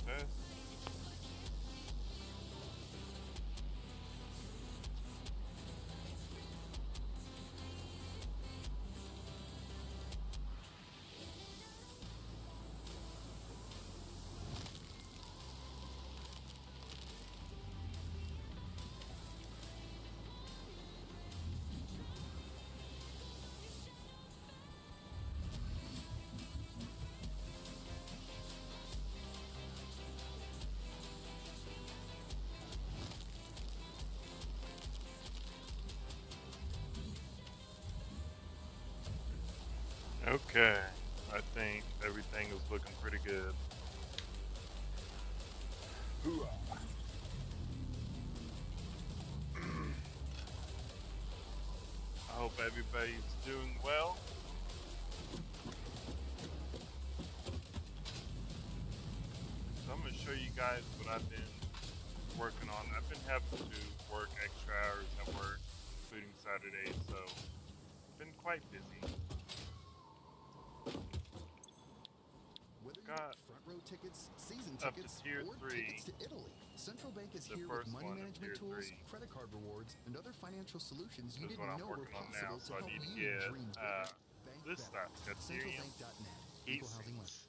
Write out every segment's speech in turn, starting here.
Test. Okay, I think everything is looking pretty good. Hoo-ah. I hope everybody's doing well. So I'm going to show you guys what I've been working on. I've been having to work extra hours at work, including Saturdays, so been quite busy. Whether you Got want front row tickets, season up to tickets, tier or 3, tickets to Italy, Central Bank is the here with first money one of management tier tools, 3 credit card rewards, and other financial solutions you is what didn't I'm know were working on now. possible to So I help need to you get dream bigger. Bank this better. stuff, Criterion Centralbank.net. heat Equal housing lender. sinks.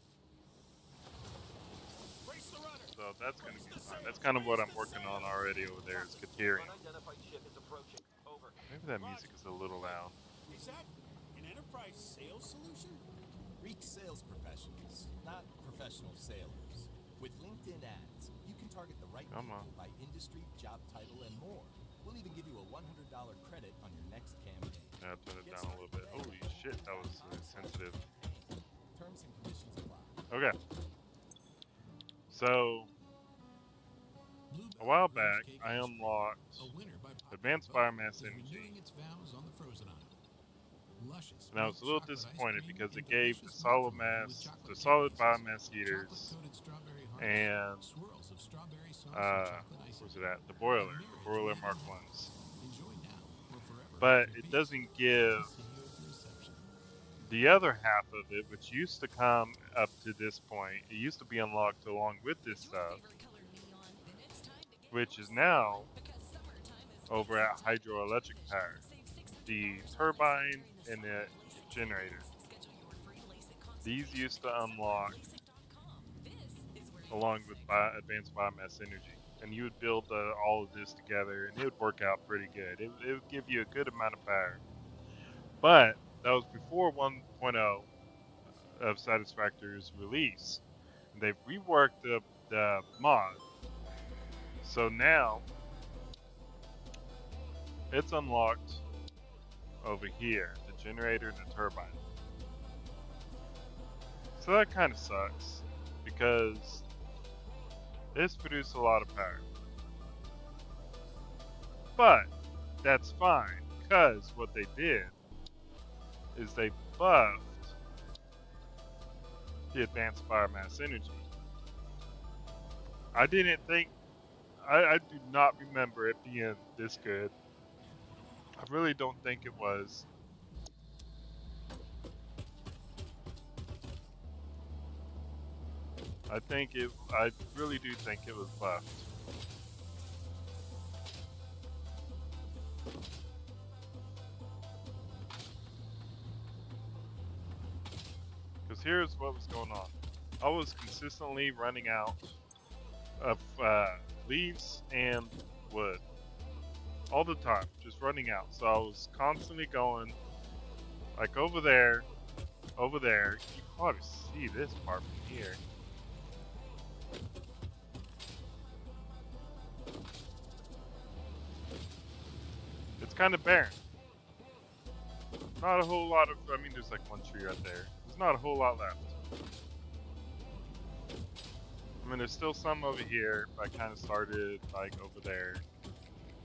So that's going to be fun. That's kind of what I'm working on already over there is Criterion. Unidentified ship is approaching. Over. Maybe that music is a little loud. Is that an enterprise sales solution? Reach sales professionals, not professional sailors. With LinkedIn ads, you can target the right Come on. people by industry, job title, and more. We'll even give you a $100 credit on your next campaign. Yeah, turn it down a little bit. Holy shit, that was sensitive. Terms and conditions apply. Okay. So, a while back, I unlocked Advanced Biomass Energy. And I was a little disappointed because it gave the solid biomass heaters, and where's it at? The boiler Mark Ones. But it doesn't give the other half of it, which used to come up to this point. It used to be unlocked along with this stuff, which is now over at hydroelectric power. The turbine and the generator. These used to unlock along with advanced biomass energy. And you would build all of this together, and it would work out pretty good. It would give you a good amount of power. But that was before 1.0 of Satisfactory's release. And they've reworked the mod. So now it's unlocked over here, the generator and the turbine. So that kind of sucks because this produces a lot of power. But that's fine because what they did is they buffed the advanced biomass energy. I didn't think, I do not remember it being this good. I really don't think it was. I really do think it was buffed. Because here's what was going on. I was consistently running out of leaves and wood. All the time, just running out. So I was constantly going, like over there. You can probably see this part from here. It's kind of barren. Not a whole lot of, I mean, there's like one tree right there. There's not a whole lot left. I mean, there's still some over here, but I kind of started like over there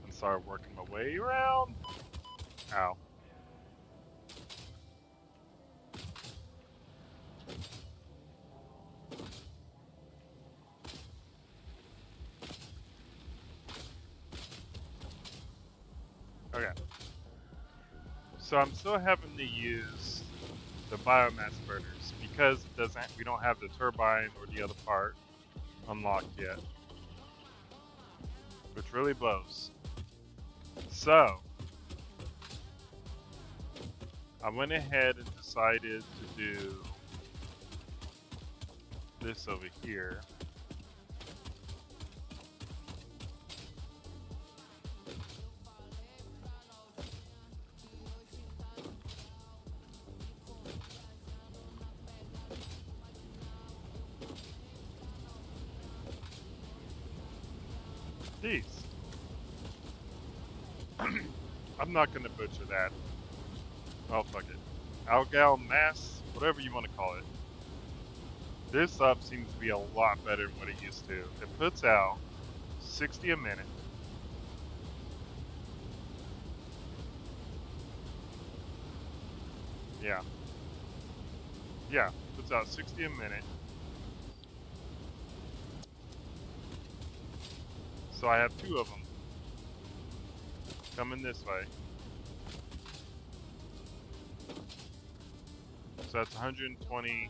and started working my way around. Ow. Okay. So I'm still having to use the biomass burners because it doesn't. We don't have the turbine or the other part unlocked yet, which really blows. So I went ahead and decided to do this over here. These. I'm not gonna butcher that. Oh, fuck it. Algal mass, whatever you want to call it. This up seems to be a lot better than what it used to. It puts out 60 a minute. Yeah. Yeah, puts out 60 a minute. So I have two of them coming this way. So that's 120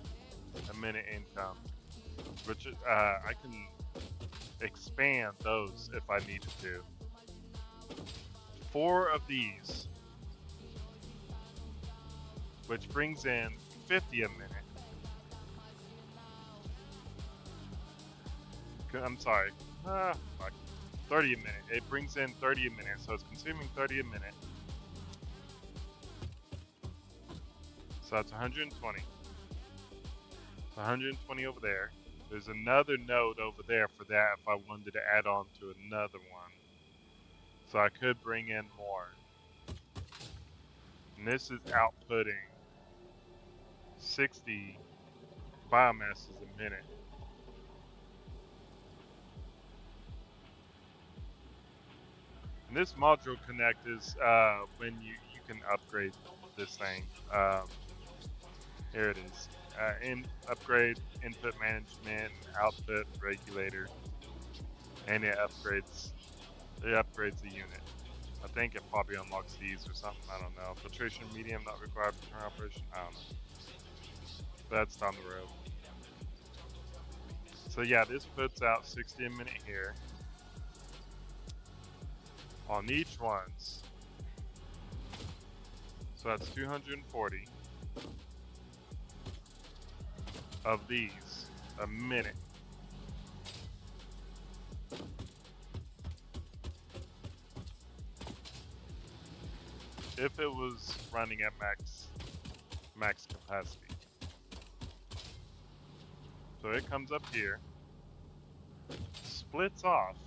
a minute income, which I can expand those if I needed to. 4 of these, which brings in 50 a minute. I'm sorry, fuck. 30 a minute. It brings in 30 a minute, so it's consuming 30 a minute. So that's 120. So 120 over there. There's another node over there for that if I wanted to add on to another one. So I could bring in more. And this is outputting 60 biomasses a minute. And this module connect is when you can upgrade this thing. Here it is. Upgrade input management, output regulator, and it upgrades the unit. I think it probably unlocks these or something. I don't know. Filtration medium not required for current operation. I don't know. That's down the road. So yeah, this puts out 60 a minute here. On each one's. So that's 240 of these a minute. If it was running at max capacity. So it comes up here, splits off,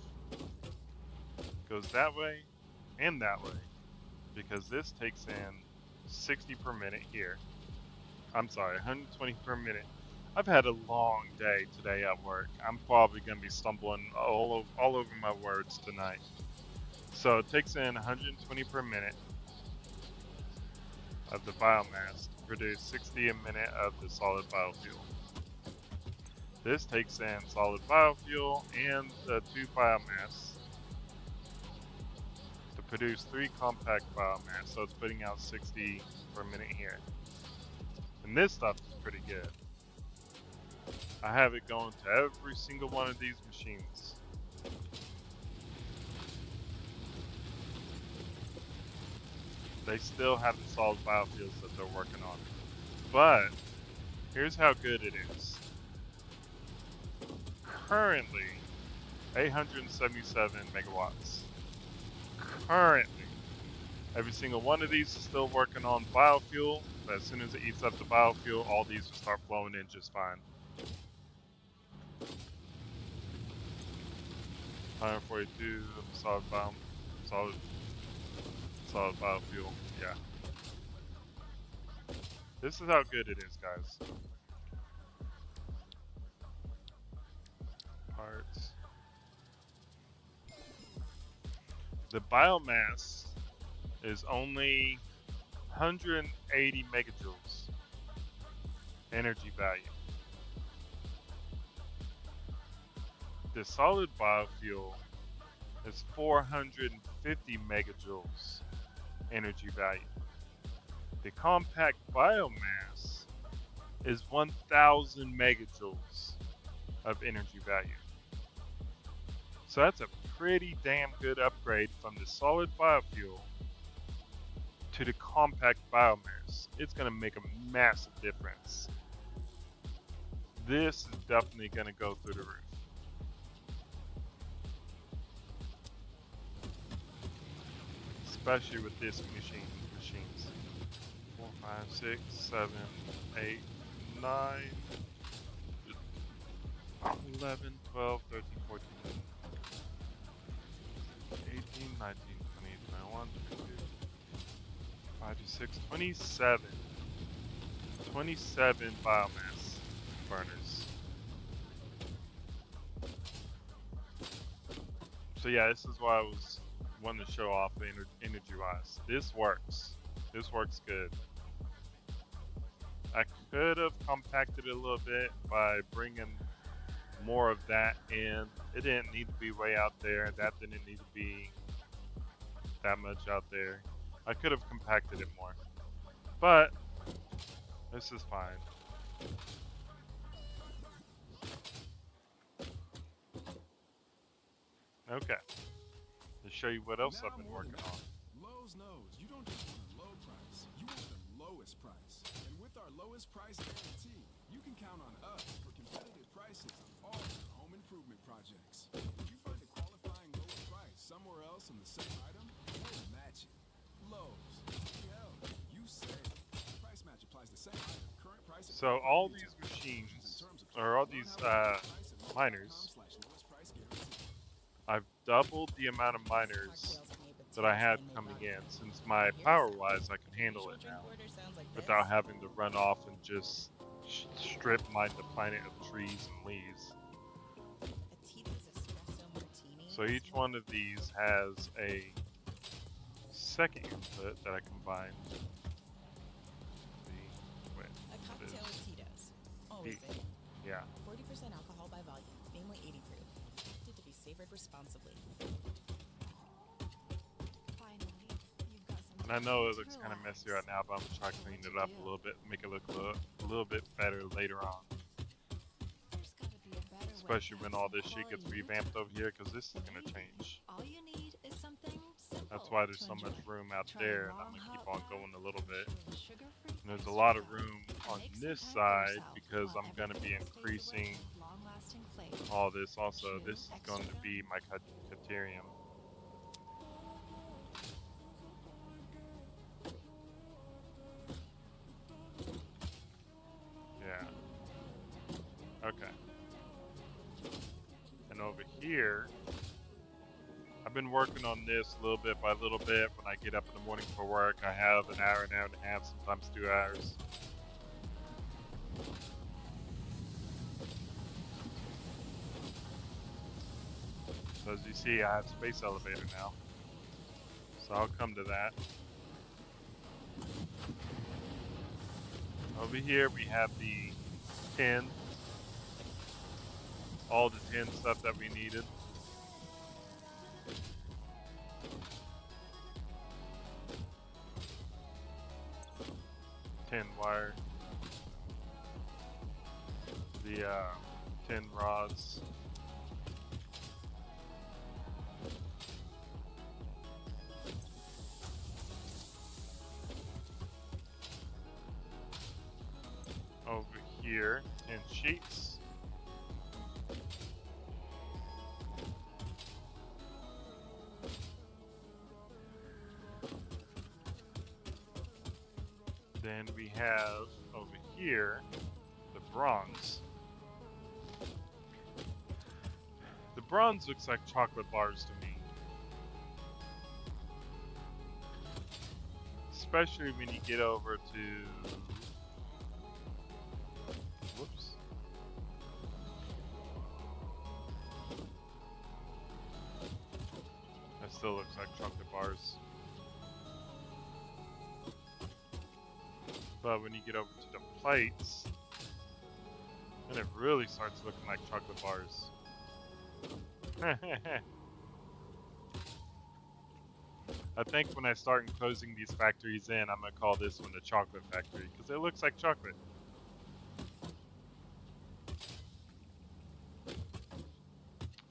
goes that way and that way, because this takes in 60 per minute here. I'm sorry, 120 per minute. I've had a long day today at work. I'm probably going to be stumbling all over my words tonight. So it takes in 120 per minute of the biomass to produce 60 a minute of the solid biofuel. This takes in solid biofuel and the 2 biomass to produce 3 compact biomass, so it's putting out 60 per minute here. And this stuff is pretty good. I have it going to every single one of these machines. They still have the solid biofuels that they're working on. But here's how good it is. Currently, 877 megawatts. Currently. Every single one of these is still working on biofuel, but as soon as it eats up the biofuel, all these will start flowing in just fine. 142 solid biofuel, yeah. This is how good it is, guys. Parts. The biomass is only 180 megajoules energy value. The solid biofuel is 450 megajoules energy value. The compact biomass is 1,000 megajoules of energy value. So that's a pretty damn good upgrade from the solid biofuel to the compact biomass. It's going to make a massive difference. This is definitely going to go through the roof. Especially with this machines. 4, 5, 6, 7, 8, 9, 11, 12, 13, 14, 18, 19, 20, 21, 22, 5 to 6, 27. 27 biomass burners. So yeah, this is why I was wanting to show off energy-wise. This works. This works good. I could have compacted it a little bit by bringing more of that in. It didn't need to be way out there. That didn't need to be that much out there. I could have compacted it more. But this is fine. Okay. To show you what else I've been working on. Lowe's knows you don't just want a low price, you want the lowest price. And with our lowest price guarantee, you can count on us for competitive prices on all your home improvement projects. If you find a qualifying lower price somewhere else on the same item, we'll match it. Lowe's, hell, you say. Price match applies the same item, current price. So all these machines, or all these miners, I've doubled the amount of miners that I had coming in, since my power-wise I can handle it now without having to run off and just strip mine the planet of trees and leaves. So each one of these has a second input that I combine. A cocktail of Tito's. Always in. Yeah. 40% alcohol by volume, namely 80 proof. Intended to be savored responsibly. Finally, you've got some. And I know it looks kind of messy right now, but I'm gonna try to clean it up a little bit, make it look a little bit better later on. There's gotta be a better way Especially when to all have this some shit gets quality revamped over here, because this is gonna Maybe change. All you need is something simple. That's why there's to so much enjoy. room out Try there, and long I'm gonna keep hot on baths going a little bit. with sugar-free And there's a extra lot of fat. room on Make some this time for side yourself because while I'm gonna be everything stays increasing away with long-lasting flavor. all this also. Chew This is extra going to be gum. my Caterium. Yeah. Okay. And over here, I've been working on this little bit by little bit. When I get up in the morning for work, I have an hour and a half, sometimes 2 hours. So as you see, I have space elevator now. So I'll come to that. Over here we have the tin. All the tin stuff that we needed. Tin wire. The tin rods. Over here, tin sheets. Then we have over here the bronze. The bronze looks like chocolate bars to me. Especially when you get over to... Whoops. That still looks like chocolate bars. But when you get over to the plates, then it really starts looking like chocolate bars. I think when I start enclosing these factories in, I'm gonna call this one the chocolate factory, because it looks like chocolate.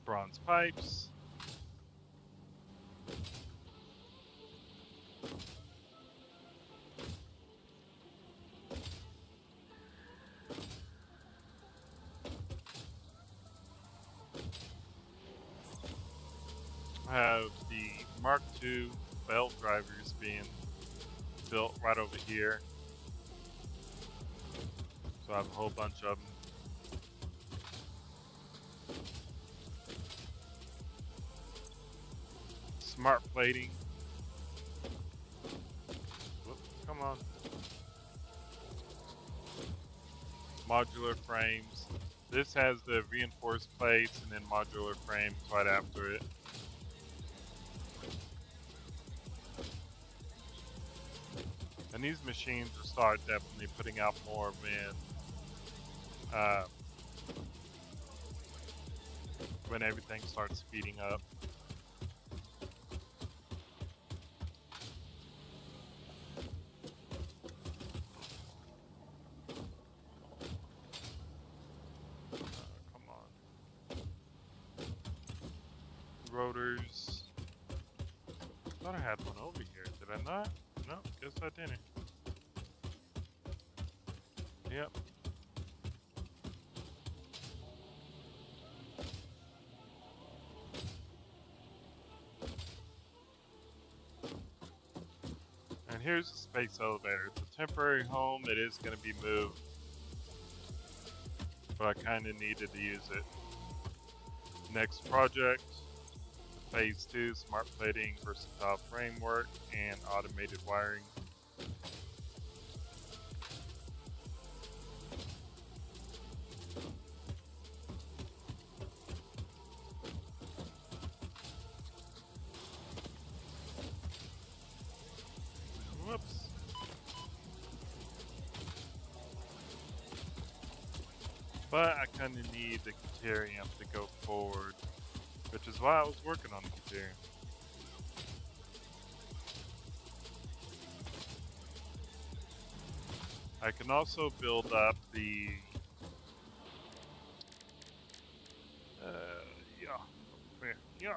bronze pipes. I have the Mark II belt drivers being built right over here. So I have a whole bunch of them. Smart plating. Whoop, come on. Modular frames. This has the reinforced plates and then modular frames right after it. And these machines will start definitely putting out more when everything starts speeding up. Come on. Rotors. Thought I had one over here. Did I not? No, guess I didn't. Yep. And here's the space elevator. It's a temporary home. It is going to be moved. But I kind of needed to use it. Next project. Phase 2, smart plating, versatile framework, and automated wiring. Whoops. But I kind of need the Criterium to go forward, which is why I was working on the Criterium. I can also build up the yeah.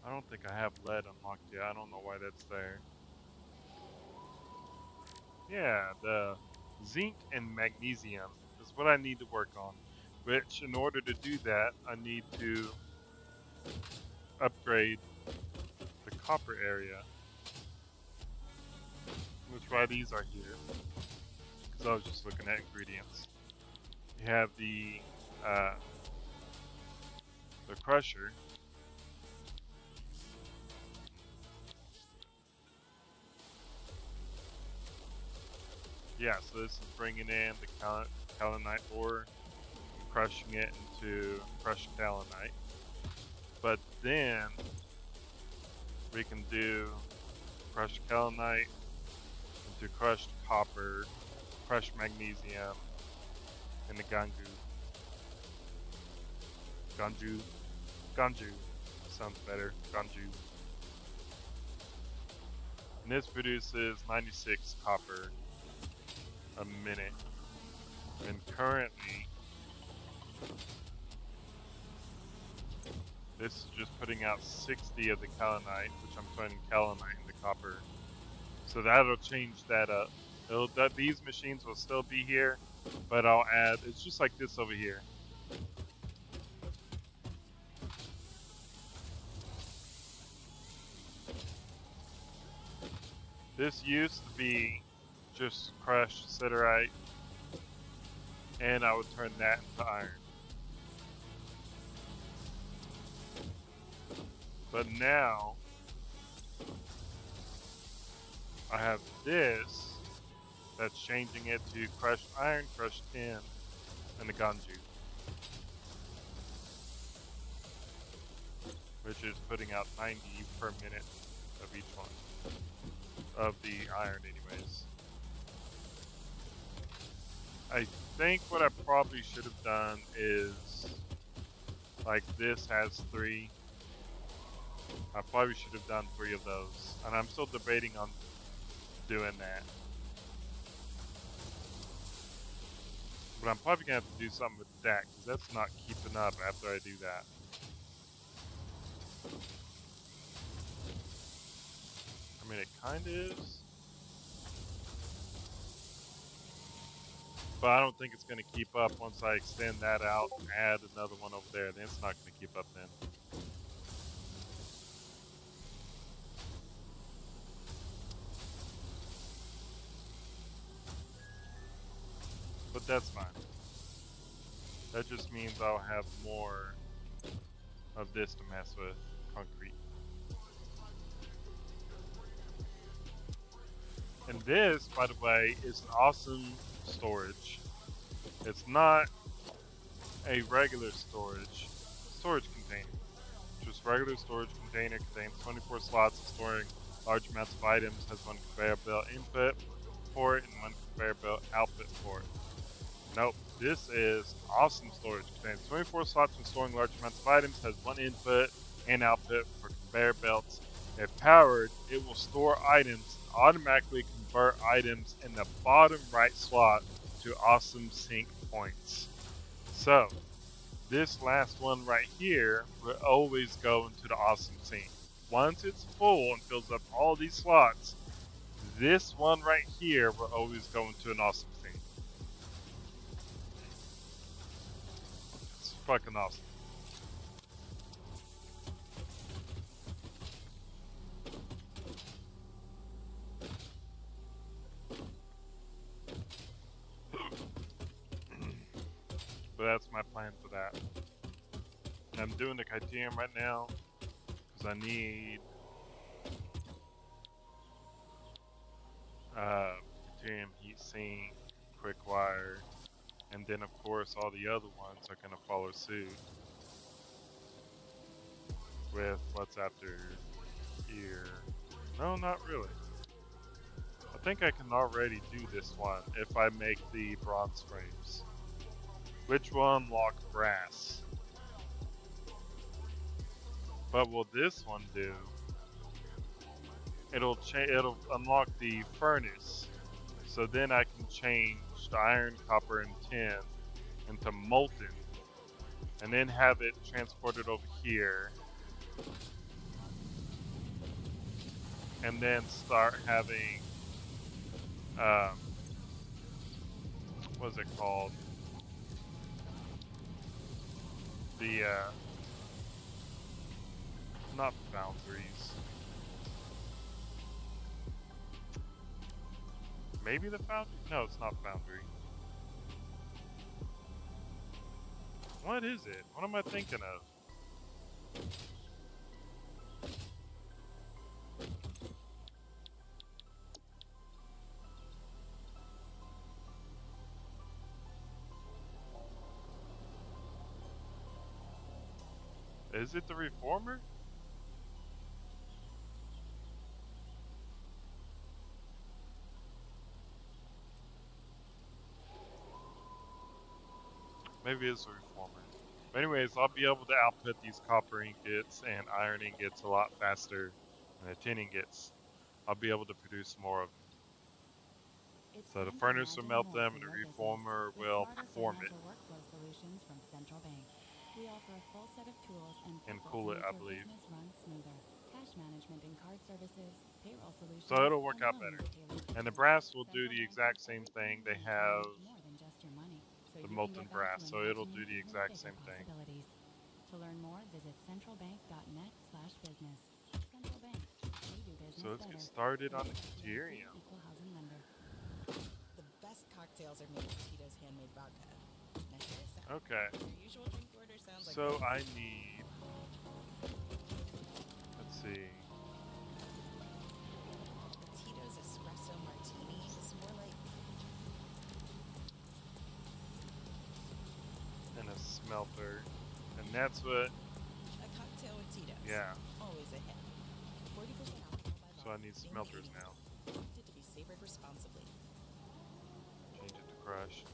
I don't think I have lead unlocked yet. I don't know why that's there. Yeah, the zinc and magnesium is what I need to work on. Which, in order to do that, I need to upgrade the copper area. Which why these are here. Because I was just looking at ingredients. You have the crusher. Yeah, so this is bringing in the kaolinite ore, crushing it into crushed kaolinite. But then we can do crushed kaolinite into crushed copper, crushed magnesium, and the ganju sounds better, ganju. And this produces 96 copper a minute. And currently, this is just putting out 60 of the kaolinite, which I'm turning kaolinite into copper. So that'll change that up. These machines will still be here, but I'll add, it's just like this over here. This used to be just crushed siderite, and I would turn that into iron. But now, I have this that's changing it to crushed iron, crushed tin, and the ganju. Which is putting out 90 per minute of each one. Of the iron anyways. I think what I probably should have done is, like this has 3. I probably should have done 3 of those. And I'm still debating on doing that. But I'm probably gonna have to do something with that because that's not keeping up after I do that. I mean, it kind of is. But I don't think it's gonna keep up once I extend that out and add another one over there. Then it's not gonna keep up then. But that's fine. That just means I'll have more of this to mess with. Concrete. And this, by the way, is an awesome storage. It's not a regular storage container. Just regular storage container contains 24 slots for storing large amounts of items, has one conveyor belt input port and one conveyor belt output port. Nope, this is awesome storage. Contains 24 slots for storing large amounts of items, has one input and output for conveyor belts. If powered, it will store items and automatically convert items in the bottom right slot to awesome sync points. So, this last one right here will always go into the awesome sync. Once it's full and fills up all these slots, this one right here will always go into an awesome sync. It's fucking awesome. But that's my plan for that. I'm doing the titanium right now because I need titanium heat sink, quick wire, and then of course all the other ones are gonna follow suit with what's after here. No, not really. I think I can already do this one if I make the bronze frames, which will unlock brass. But will this one do? It'll unlock the furnace, so then I can change the iron, copper, and tin into molten, and then have it transported over here, and then start having what's it called? The not foundries. Maybe the foundry? No, it's not foundry. What is it? What am I thinking of? Is it the reformer? Maybe it's a reformer. But anyways, I'll be able to output these copper ingots and iron ingots a lot faster than the tin ingots. I'll be able to produce more of them. So the furnace will melt them and the reformer will perform it. Workflow solutions from Central Bank. We offer a full set of tools And people cool to it, make I your believe. business run smoother. Cash management and card services, payroll solutions. So it'll work out and better. loans tailored to And the you. brass will do Central the Bank exact is same always thing. They planning to have make more than just your money, so the you can molten get back brass, to so it'll do imagining the even exact bigger same thing. possibilities. To learn more, visit centralbank.net/business. Central Bank. We do business So let's better. get started on the FDIC deuterium. Equal housing lender. The best cocktails are made with Tito's handmade vodka. Now hear a sound. Okay. Your usual drink order sounds like So this. I need, let's see, Tito's espresso martini is more like and a smelter. And that's what, a cocktail with Tito's. yeah. Always a hit. 40% alcohol by So I volume. need Mainly smelters 80 now. proof. Crafted to be savored responsibly. Change it to crush.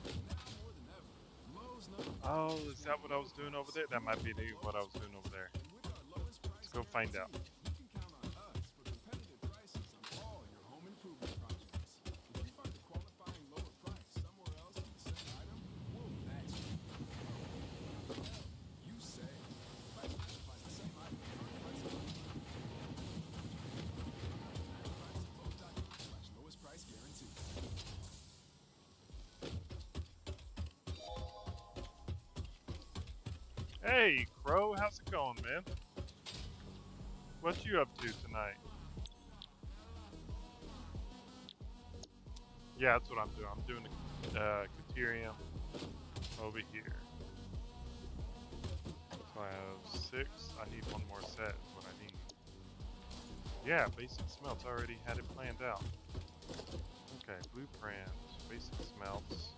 Now more than ever, Lowe's knows Oh, is that what I was doing over there? That might be what I was doing over there. and with our lowest price Let's go find out. guarantee, you can count on us for competitive prices on all your home improvement projects. If you find a qualifying lower price somewhere else in the same item Hey, Crow, how's it going, man? What you up to tonight? Yeah, that's what I'm doing. I'm doing a Caterium over here. So I have 6. I need one more set is what I need. Yeah, basic smelts. I already had it planned out. Okay, blueprint, basic smelts.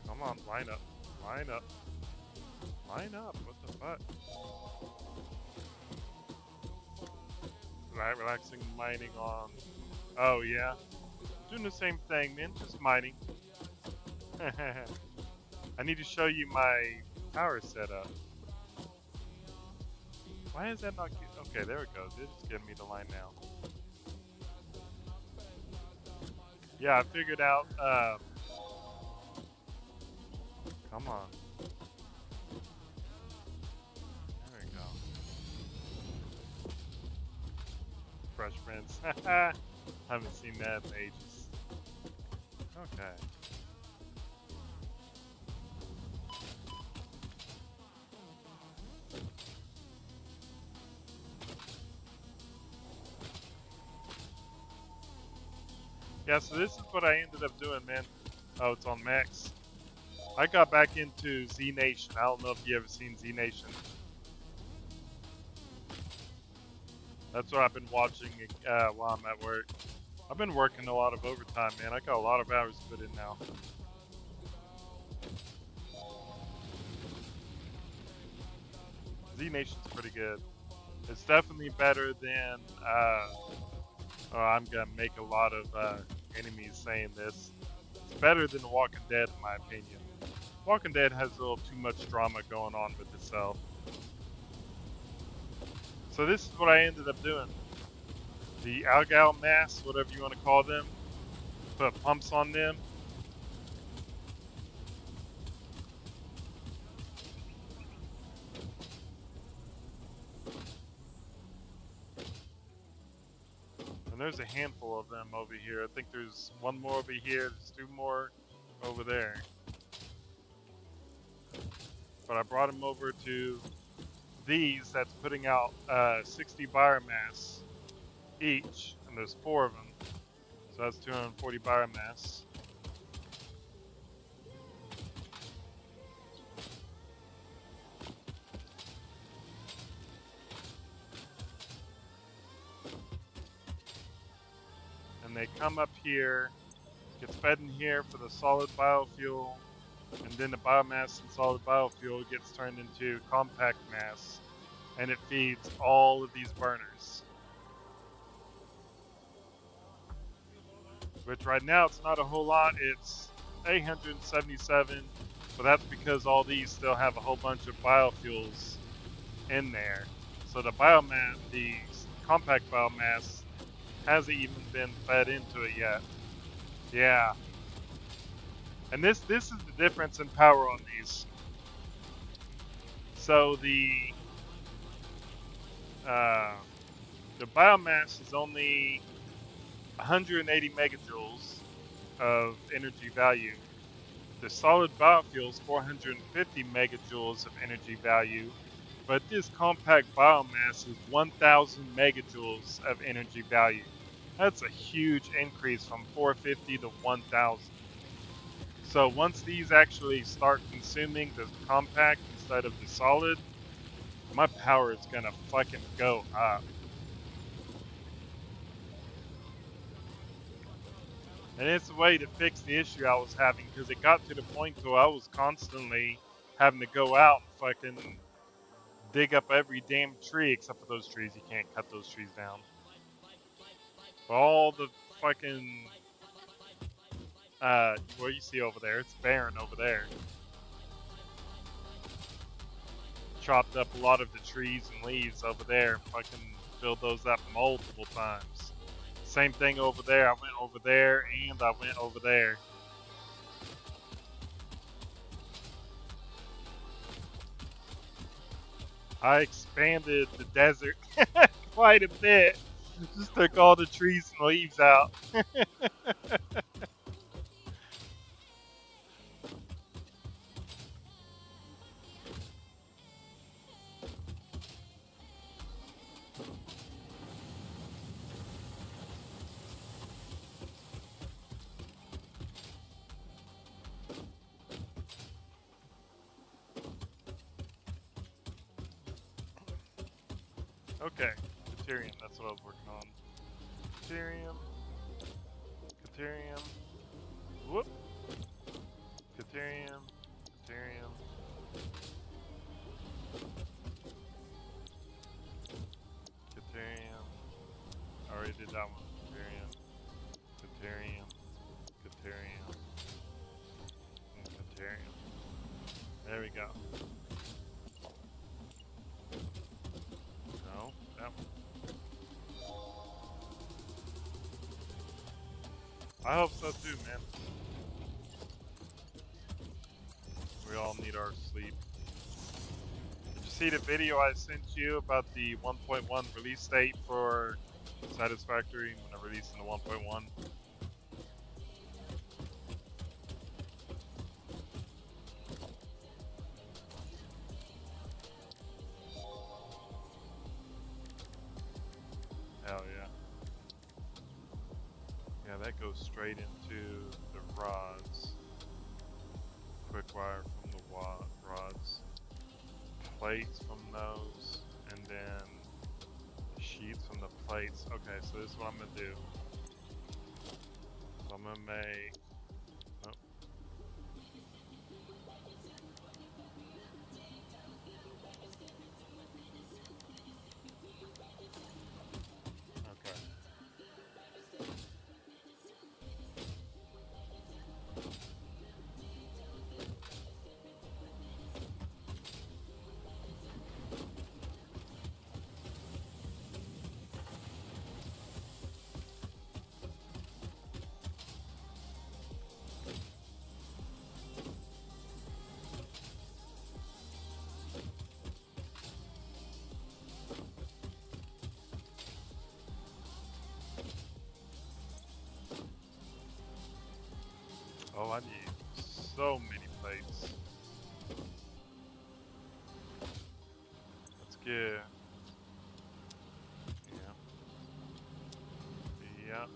Come on, line up. Line up. Line up. What the fuck? Right, relaxing mining on. Oh, yeah. Doing the same thing, man. Just mining. I need to show you my power setup. Why is that not get? Okay, there it goes. It's getting me the line now. Yeah, I figured out. Come on. There we go. Fresh Prince. Haven't seen that in ages. Okay. Yeah, so this is what I ended up doing, man. Oh, it's on Max. I got back into Z Nation. I don't know if you ever seen Z Nation. That's what I've been watching while I'm at work. I've been working a lot of overtime, man. I got a lot of hours to put in now. Z Nation's pretty good. It's definitely better than. Oh, I'm gonna make a lot of enemies saying this. It's better than Walking Dead, in my opinion. Walking Dead has a little too much drama going on with itself. So this is what I ended up doing. The Algal masks, whatever you want to call them, put pumps on them. And there's a handful of them over here. I think there's one more over here, there's 2 more over there. But I brought them over to these that's putting out 60 biomass each, and there's 4 of them. So that's 240 biomass. And they come up here, gets fed in here for the solid biofuel, and then the biomass and solid biofuel gets turned into compact mass, and it feeds all of these burners. Which right now it's not a whole lot, it's 877, but that's because all these still have a whole bunch of biofuels in there. So the biomass, the compact biomass, hasn't even been fed into it yet. Yeah. And this is the difference in power on these. So the biomass is only 180 megajoules of energy value. The solid biofuel is 450 megajoules of energy value, but this compact biomass is 1,000 megajoules of energy value. That's a huge increase from 450 to 1,000. So once these actually start consuming the compact instead of the solid, my power is gonna fucking go up. And it's a way to fix the issue I was having, because it got to the point where I was constantly having to go out and fucking dig up every damn tree, except for those trees. You can't cut those trees down. But all the fucking what you see over there, it's barren over there. Chopped up a lot of the trees and leaves over there and fucking filled those up multiple times. Same thing over there. I went over there and I went over there. I expanded the desert quite a bit. Just took all the trees and leaves out. Okay, Caterium, that's what I was working on. Caterium. Caterium. Whoop. Caterium. Caterium. Caterium. I already did that one. Caterium. Caterium. Caterium. And Caterium. There we go. No, that one. I hope so too, man. We all need our sleep. Did you see the video I sent you about the 1.1 release date for Satisfactory when I released in the 1.1? Hell yeah. Yeah, that goes straight into the rods. Quick wire from the rods. Plates from those. And then sheets from the plates. Okay, so this is what I'm gonna do. So I'm gonna make. Oh. Okay. Oh, I need so many plates. Let's get. Yeah. Yeah.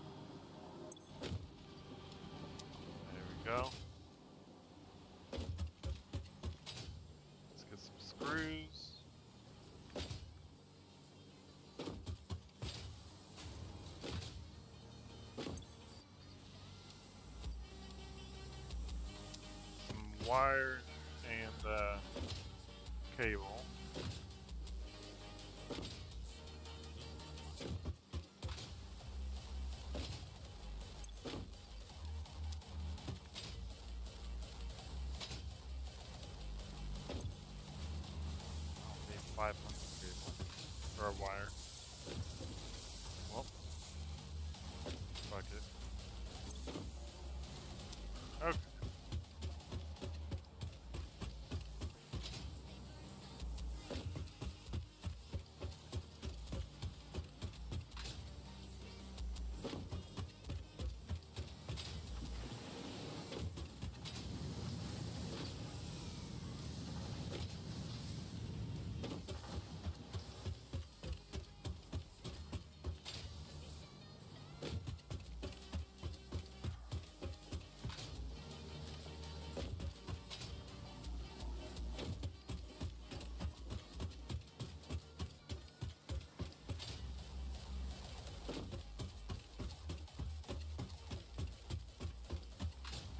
There we go. Let's get some screws. Some wire and cable. I'll need 500 cable or wire. Well, fuck it. Okay.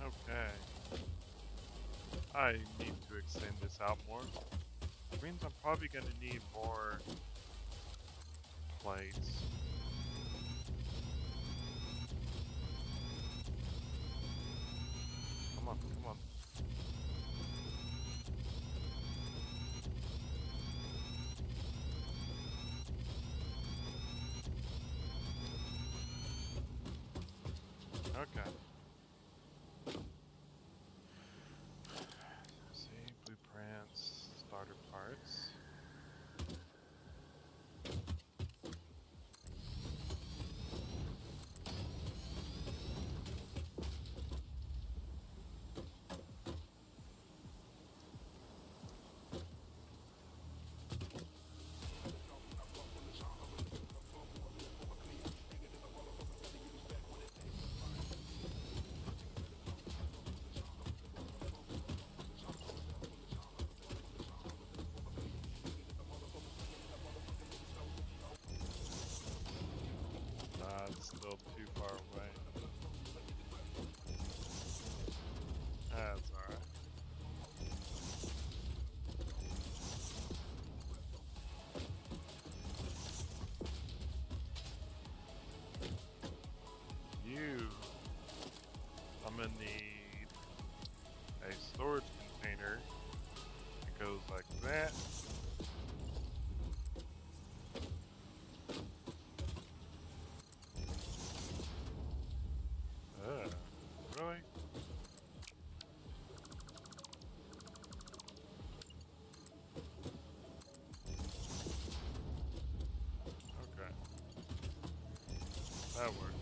Okay. I need to extend this out more. Which means I'm probably gonna need more plates. Come on, come on. Okay. See, blueprints, starter parts. That works.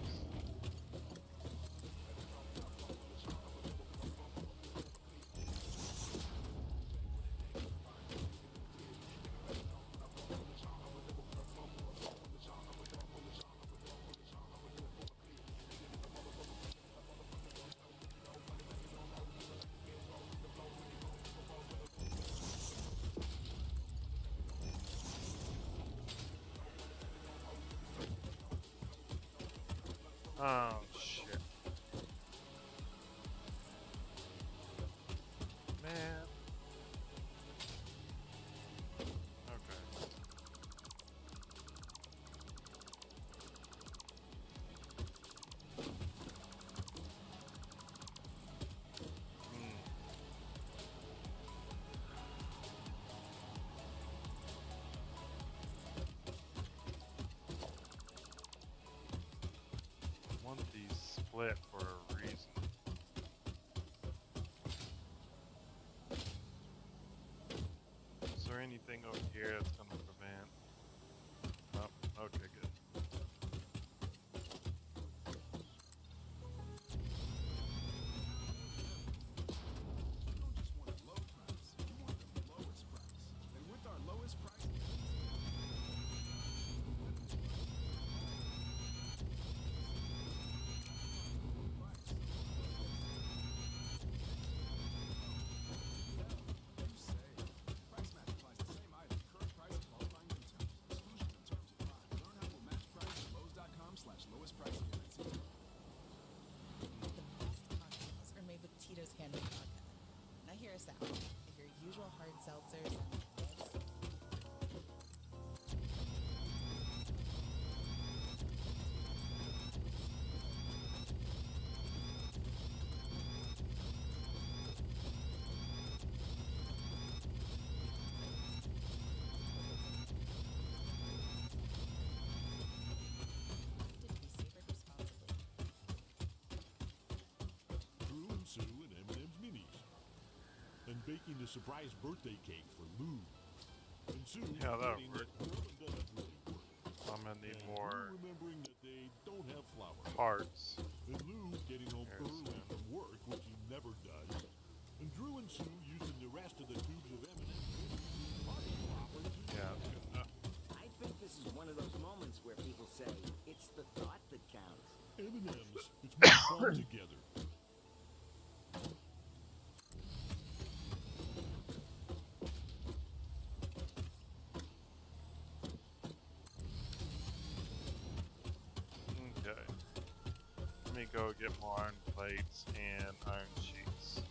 Oh shit. Man. Okay. Hmm. I want these split for a reason. Is there anything over here that's gonna prevent? Oh, okay, good. You don't just want a low price, you want the lowest price. And with our lowest price you save. Price match applies the same item, current price and qualifying new terms. Exclusions and terms apply. Learn how we'll match price at Lowe's.com/lowest price guarantee. The best cocktails are made with Tito's handmade vodka. Now hear us out. If your usual hard seltzers and be savored responsibly. Drew and Sue and M&M's Minis. And baking a surprise birthday cake for Lou. And Sue Yeah, that'll getting work. that Mom and Dad really work. I'm gonna need And more Lou remembering that they don't have flour. parts. And Lou getting home Very early soon. from work, which he never does. And Drew and Sue using the rest of the tubes of M&M's party poppers. Yeah, that's good enough. I think this is one of those moments where people say it's the thought that counts. M&M's, it's more fun together. Okay. Let me go get more iron plates and iron sheets.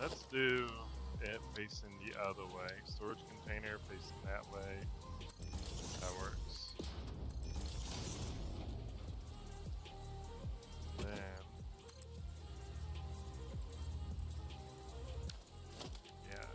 Let's do it facing the other way. Storage container facing that way. That works. Then yeah.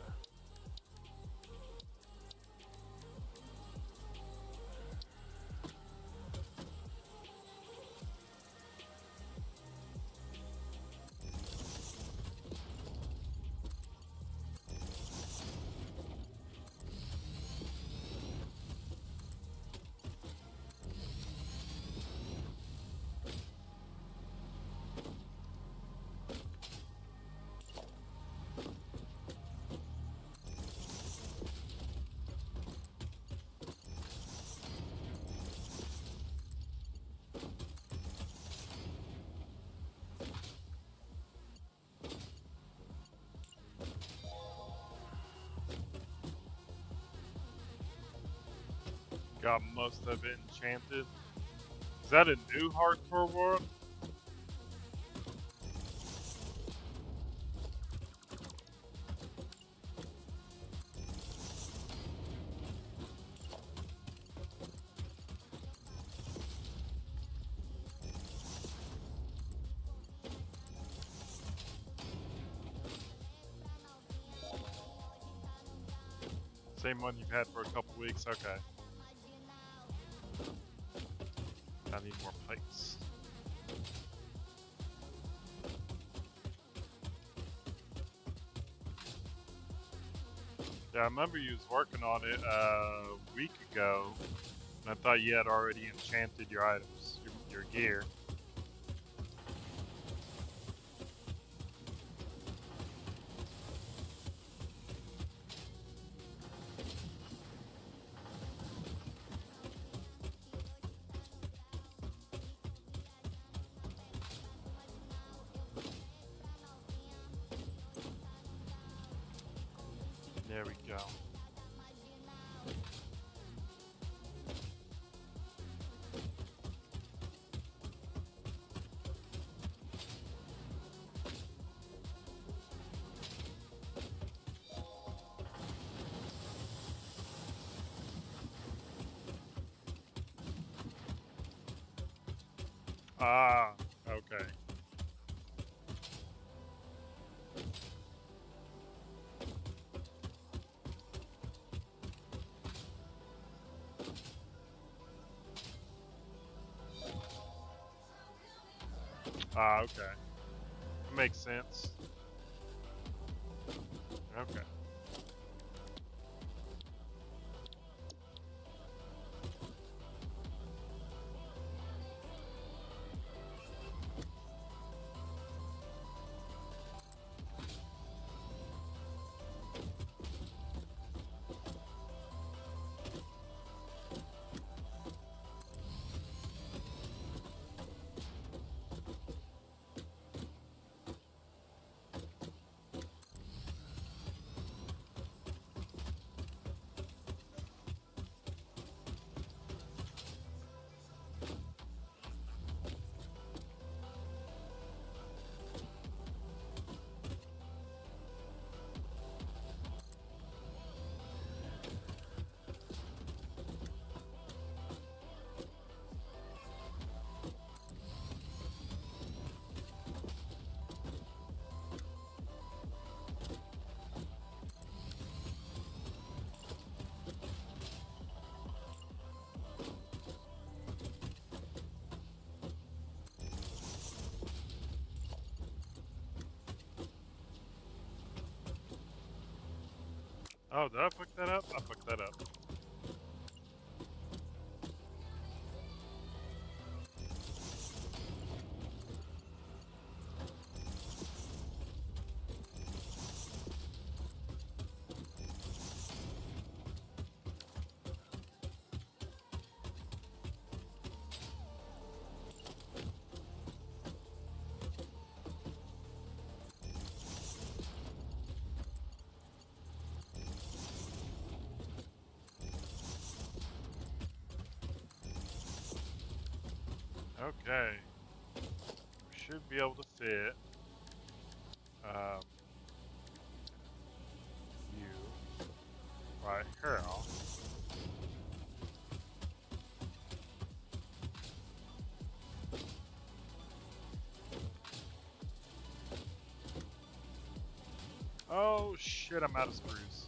Got most of it enchanted. Is that a new hardcore world? Same one you've had for a couple weeks? Okay. I need more pipes. Yeah, I remember you was working on it a week ago, and I thought you had already enchanted your items, your gear. There we go. Ah, okay. Ah, okay. That makes sense. Okay. Oh, did I fuck that up? I fucked that up. Okay. We should be able to fit. Right here. Oh shit, I'm out of screws.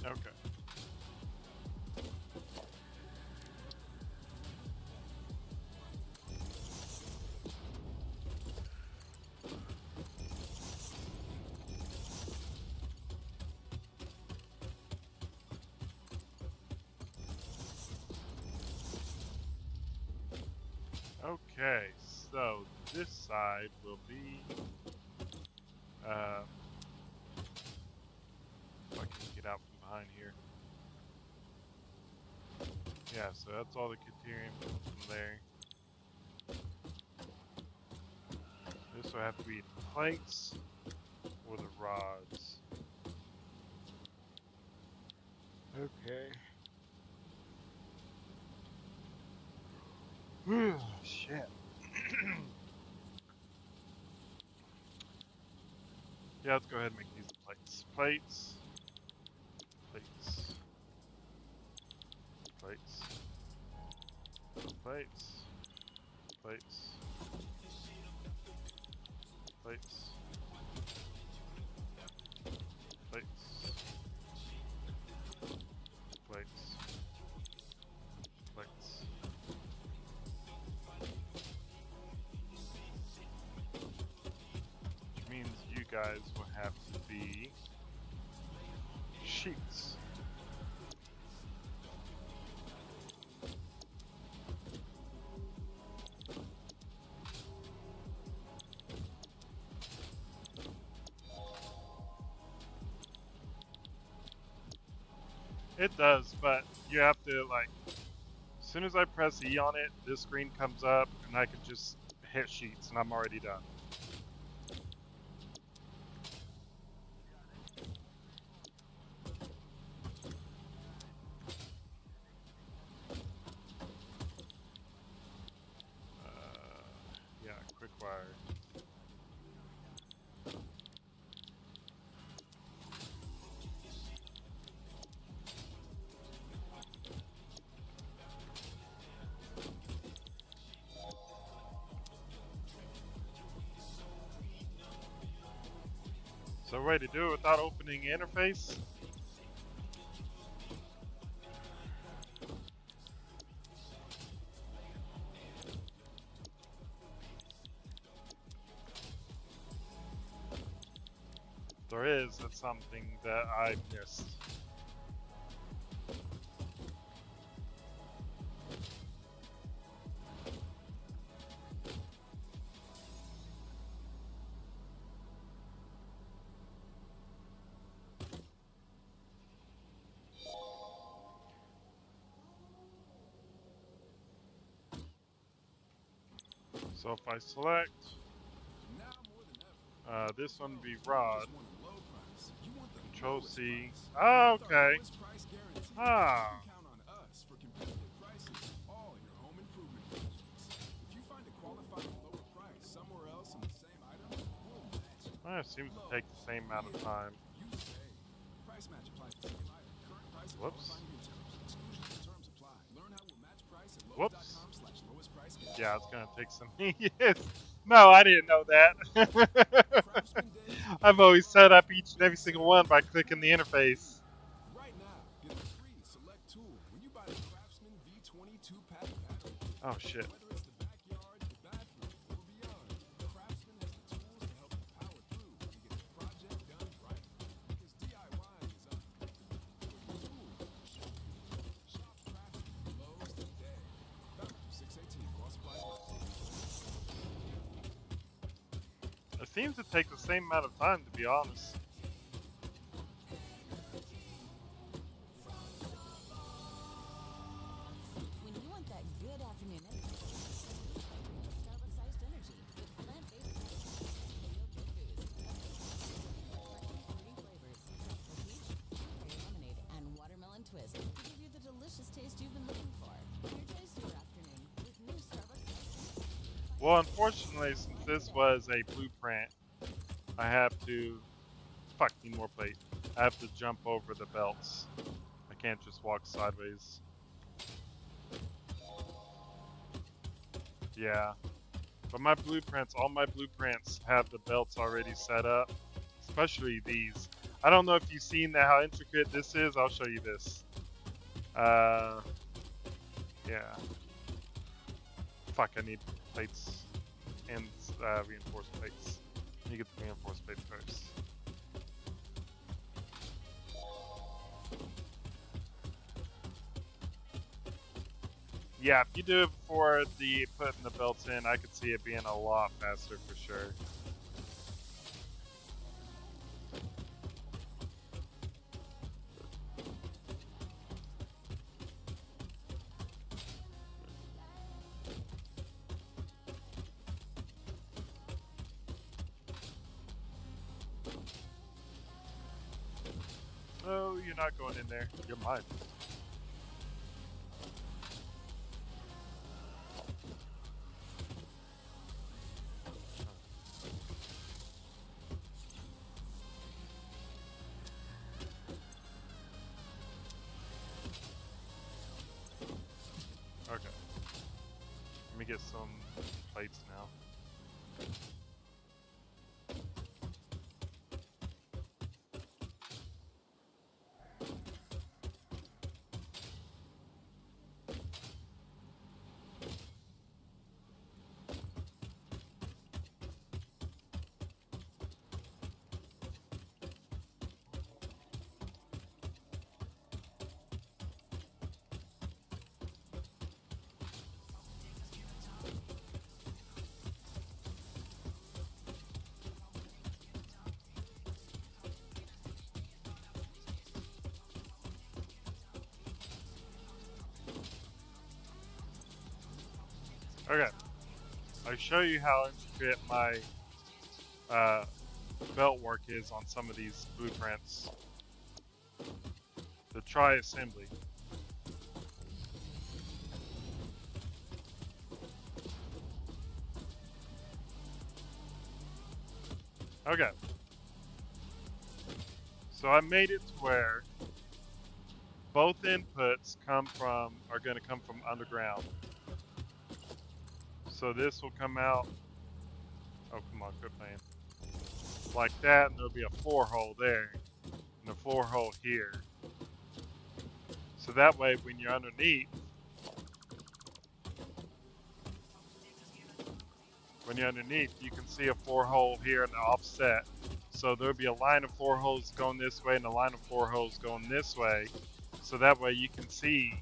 Okay. Okay, so this side will be, if I can get out from behind here. Yeah, so that's all the deuterium from there. This will have to be the plates or the rods. Okay. Shit. Yeah, let's go ahead and make these the plates. Plates. Plates. Plates. Plates. Plates. Plates. Plates. Plates. Plates. Which means you guys will have to be sheets. It does, but you have to, like, as soon as I press E on it, this screen comes up and I can just hit sheets and I'm already done. Yeah, quick wire. So a way to do it without opening interface? If there is, that's something that I missed. So if I select Now more than ever, this one be you rod, just want a low price. You want the Control lowest C. price. Oh, With our okay. lowest price guarantee, you Ah, can count It seems to take the same amount of time. You say. Price match applies to same item. Current price and Whoops. qualifying terms. Exclusions and terms apply. Learn how we'll match price at Whoops. Lowe's.com/lowest price. Yeah, it's gonna take some. Yes. No, I didn't know that. Craftsman Days. I've always set up each and every single one by clicking the interface. Right now, get a free select tool when you buy the Craftsman V22 pack battery. Oh shit. Whether it's the backyard, the bathroom, or beyond, Craftsman has the tools to help you power through and get the project done right. Because DIY is up. Shop Craftsman Lowe's today. Valid through 6/18 while supplies last. It seems to take the same amount of time, to be honest. When you want that good afternoon energy, Starbucks-sized energy with plant-based foods. Refreshing fruity flavors, tropical peach, cherry lemonade, and watermelon twist to give you the delicious taste you've been looking for. Energize your afternoon with new Starbucks. Well, unfortunately, since this was a blueprint, I have to... Fuck, need more plate. I have to jump over the belts. I can't just walk sideways. Yeah. But my blueprints, all my blueprints have the belts already set up. Especially these. I don't know if you've seen how intricate this is. I'll show you this. Yeah. Fuck, I need plates and reinforced plates. You get the reinforced plates first. Yeah, if you do it before the putting the belts in, I could see it being a lot faster for sure. No, you're not going in there. You're mine. Okay. Let me get some plates now. Okay. I'll show you how intricate my belt work is on some of these blueprints. The tri-assembly. Okay. So I made it to where both inputs are going to come from underground. So this will come out, oh come on, quit playing, like that, and there'll be a 4-hole there, and a 4-hole here. So that way when you're underneath, you can see a 4-hole here in the offset. So there'll be a line of 4 holes going this way and a line of 4 holes going this way. So that way you can see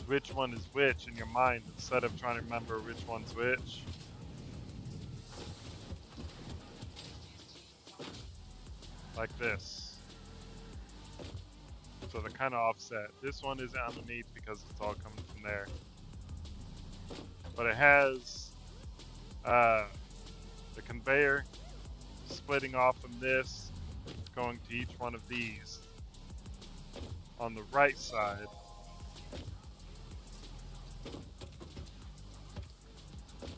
which one is which in your mind instead of trying to remember which one's which. Like this. So they're kind of offset. This one is underneath because it's all coming from there. But it has the conveyor splitting off from this, going to each one of these on the right side.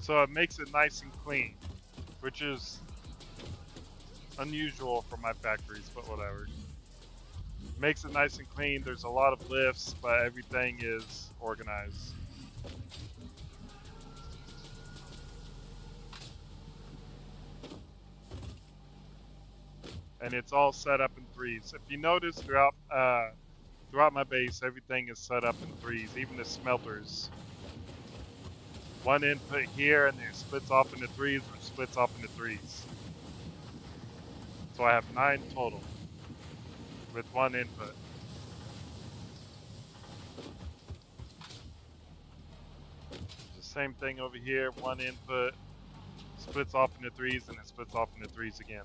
So it makes it nice and clean, which is Unusual for my factories, but whatever. Makes it nice and clean. There's a lot of lifts, but everything is organized. And it's all set up in threes. If you notice throughout my base, everything is set up in threes, even the smelters. One input here, and then it splits off into threes, or splits off into threes. So I have 9 total with one input. The same thing over here, one input, splits off into threes, and it splits off into threes again.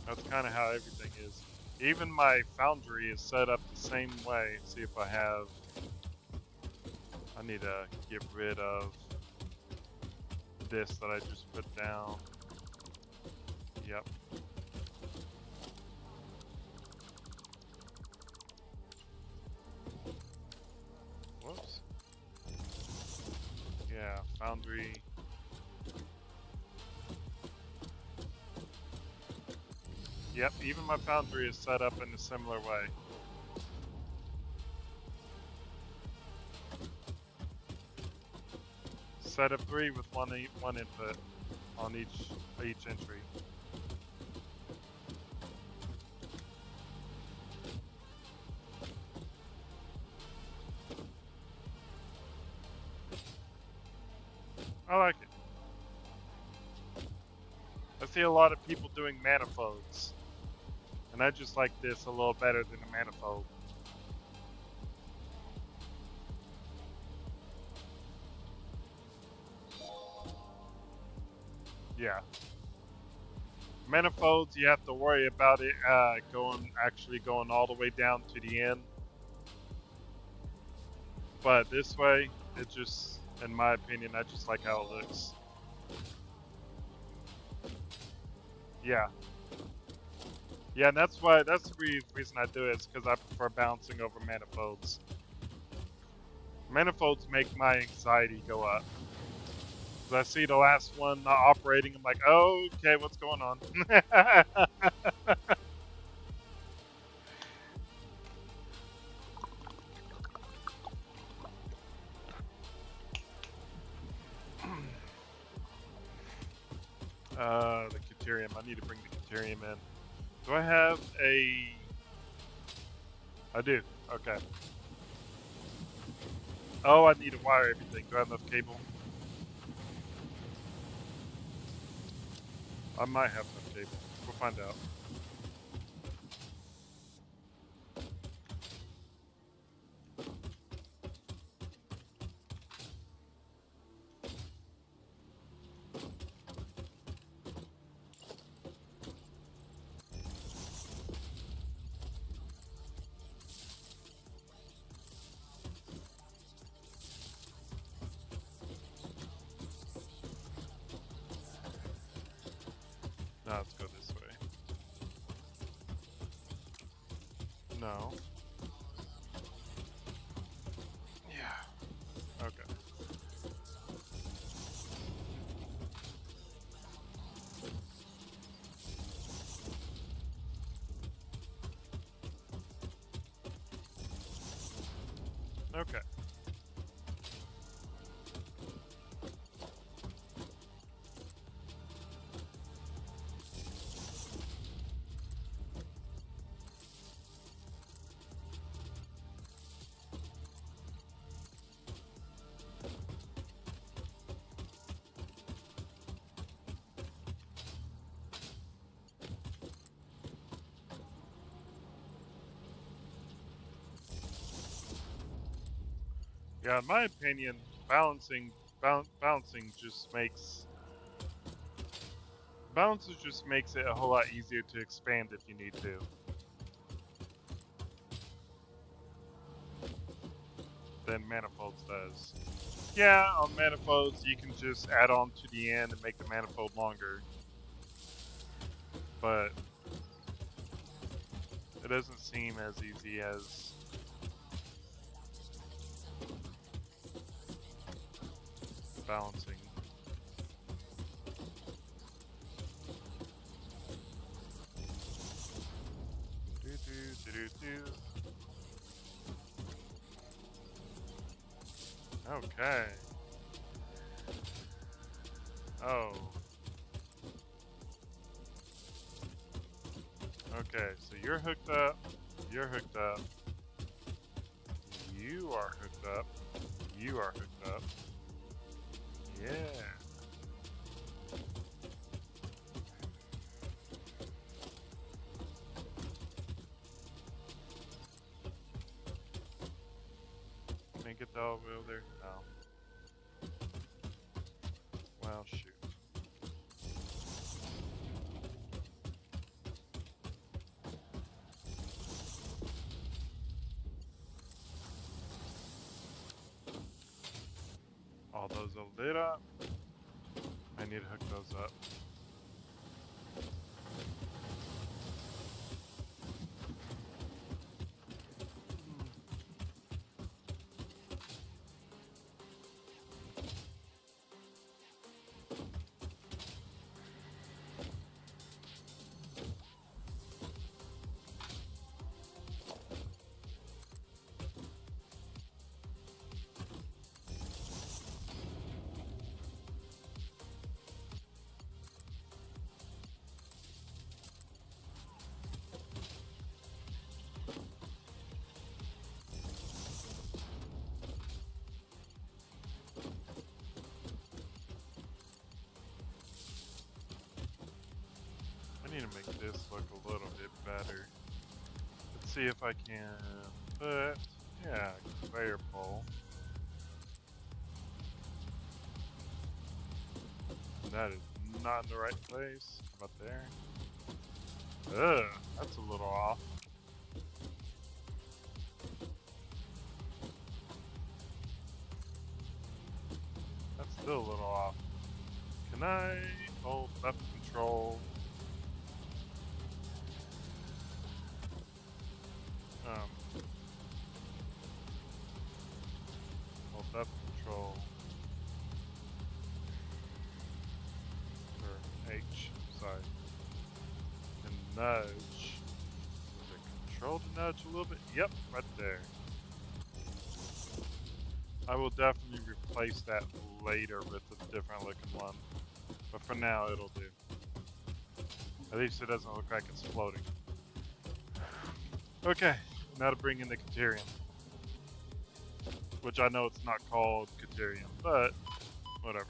That's kind of how everything is. Even my foundry is set up the same way. See if I have... I need to get rid of this that I just put down. Yep. Whoops. Yeah, foundry. Yep, even my foundry is set up in a similar way. Set of 3 with one input on each entry. I like it. I see a lot of people doing manifolds, and I just like this a little better than a manifold. Yeah. Manifolds, you have to worry about it actually going all the way down to the end. But this way, it just, in my opinion, I just like how it looks. Yeah. Yeah, and that's the reason I do it, is because I prefer bouncing over manifolds. Manifolds make my anxiety go up. I see the last one not operating, I'm like, oh, okay, what's going on? The Caterium. I need to bring the Caterium in. Do I have a... I do. Okay. Oh, I need to wire everything. Do I have enough cable? I might have enough cable. We'll find out. Now let's go this way. No. Yeah. Okay. Okay. Yeah, in my opinion, balancing just makes balances just makes it a whole lot easier to expand if you need to. Than manifolds does. Yeah, on manifolds you can just add on to the end and make the manifold longer. But It doesn't seem as easy as balancing. Okay. Oh. Okay, so you're hooked up. You're hooked up. You are hooked up. You are hooked up. Yeah. Can I get that all the way over there? No. Well, shoot. All those are lit up. I need to hook those up. I need to make this look a little bit better. Let's see if I can put, yeah, conveyor pole. That is not in the right place. How about there? Ugh, that's a little off. That's still a little off. Can I hold left control? Hold left control. Or H, sorry. And nudge. Is it control to nudge a little bit? Yep, right there. I will definitely replace that later with a different looking one. But for now, it'll do. At least it doesn't look like it's floating. Okay, now to bring in the Caterium. Which I know it's not called Caterium, but whatever.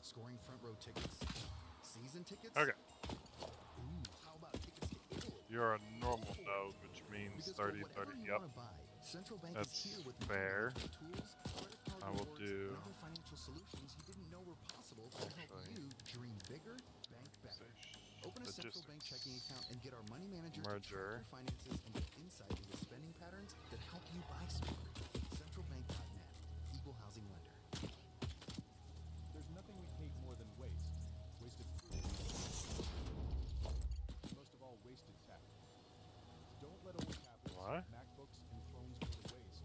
Scoring front row tickets? Season tickets? Okay. Ooh, how about tickets to Italy? You're a normal node, which means Because 30, for 30. whatever you Yep. wanna buy, Central Bank That's is here with fair. money management tools, credit card I will rewards, do and other financial solutions you didn't know were possible to help actually you dream bigger, bank better. Open a Central Bank checking account and get our money manager to track merger. your finances and get insight into spending patterns that help you buy smarter. CentralBank.net, equal housing lender. There's nothing we hate more than waste. Wasted food. Most of all, wasted tech. Don't let old tablets, What? MacBooks, and phones go to waste.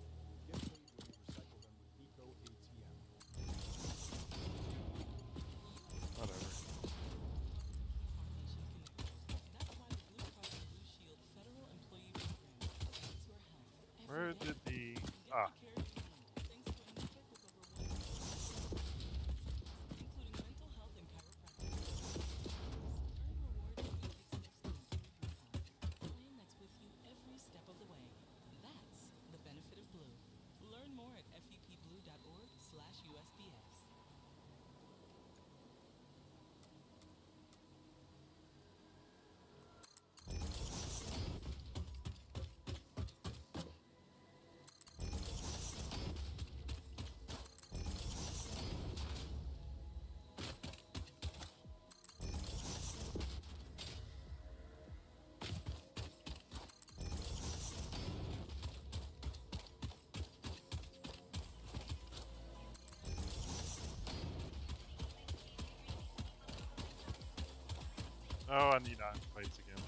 Get paid when you recycle them with Eco ATM. Whatever. Where did the... Ah. Oh, I need iron plates again.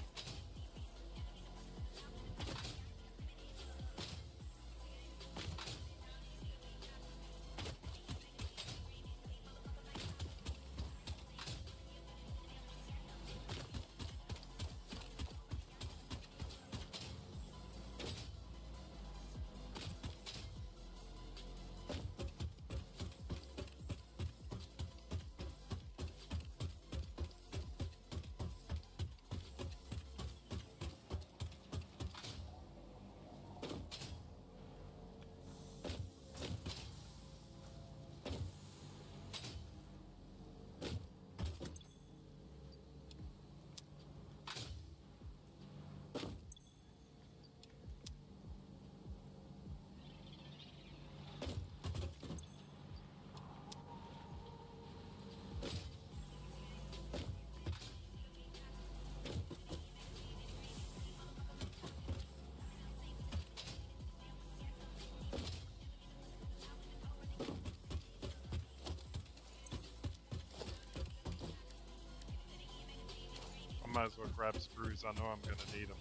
I might as well grab screws. I know I'm gonna need them.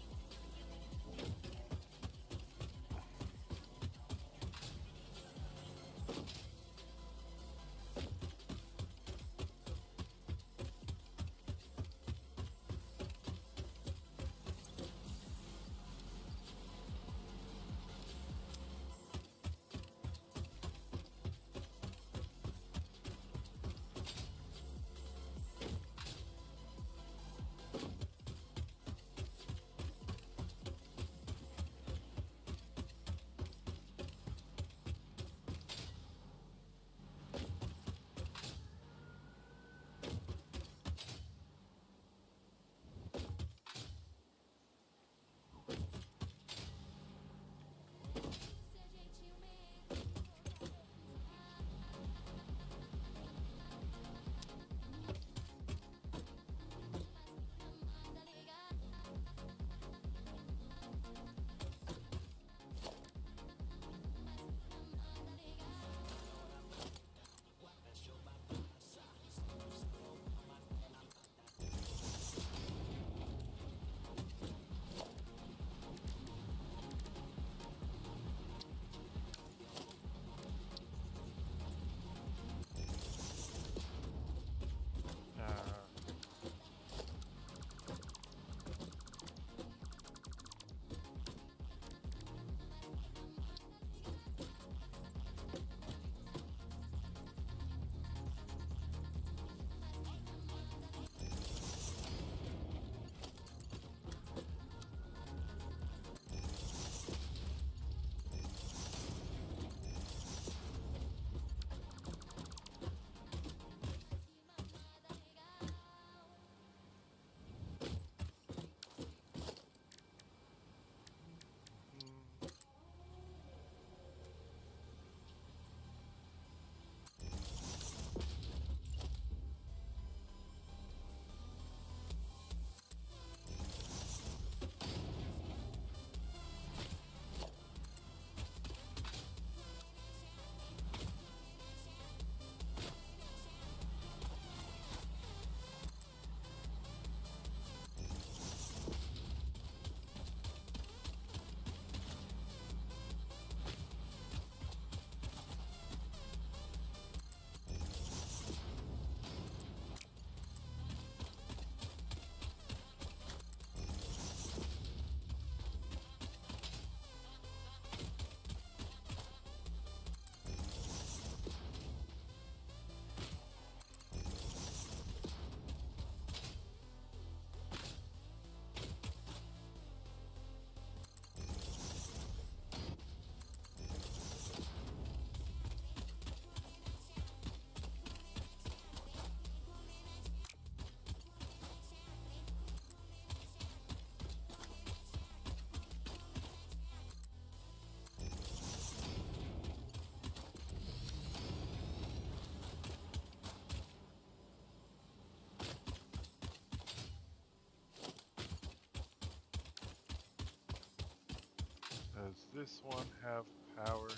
Does this one have power? It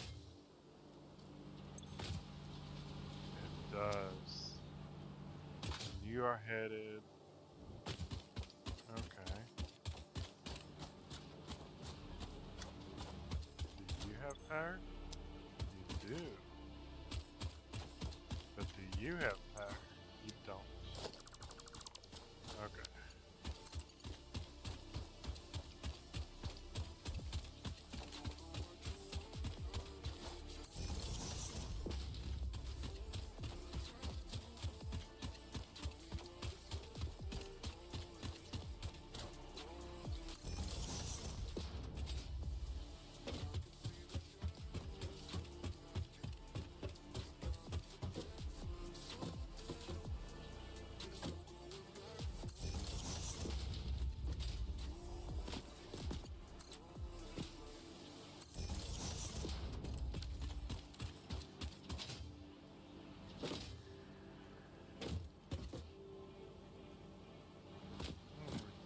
does. You are headed power? You do. But do you have power? You don't. Okay.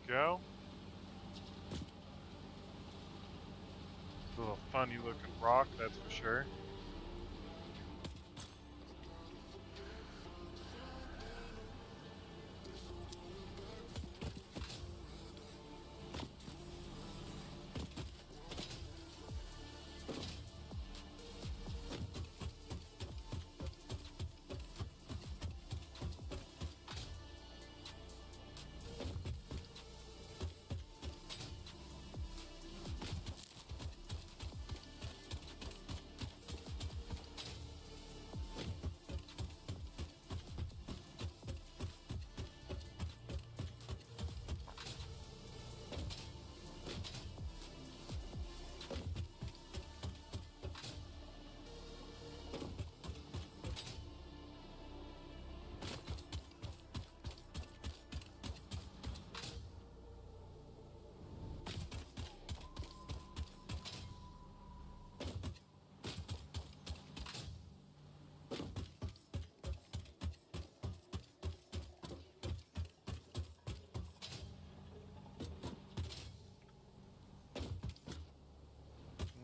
Go. It's a little funny looking rock, that's for sure.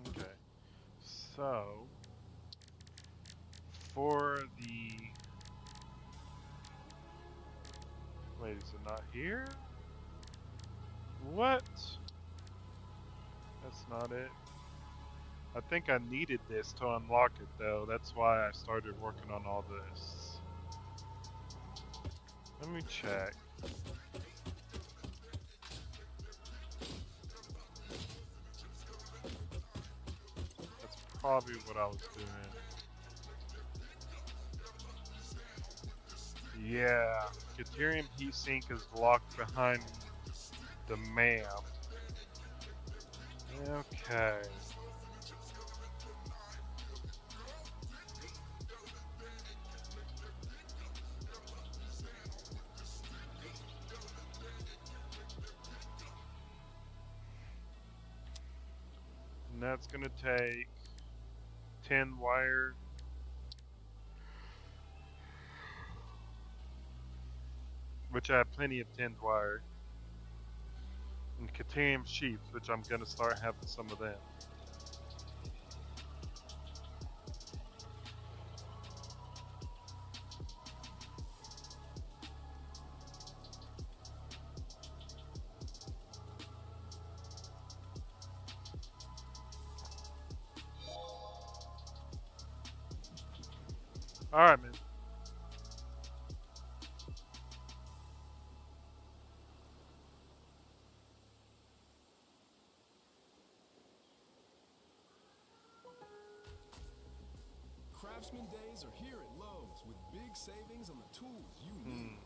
Okay. So, for the... Wait, is it not here? What? That's not it. I think I needed this to unlock it though. That's why I started working on all this. Let me check. That's probably what I was doing. Yeah, Deuterium heatsink is locked behind the map. Okay. And that's gonna take 10 wire. Which I have plenty of 10 wire. And Caterium sheets, which I'm gonna start having some of them. Alright, man. Craftsman Days are here at Lowe's with big savings on the tools you need.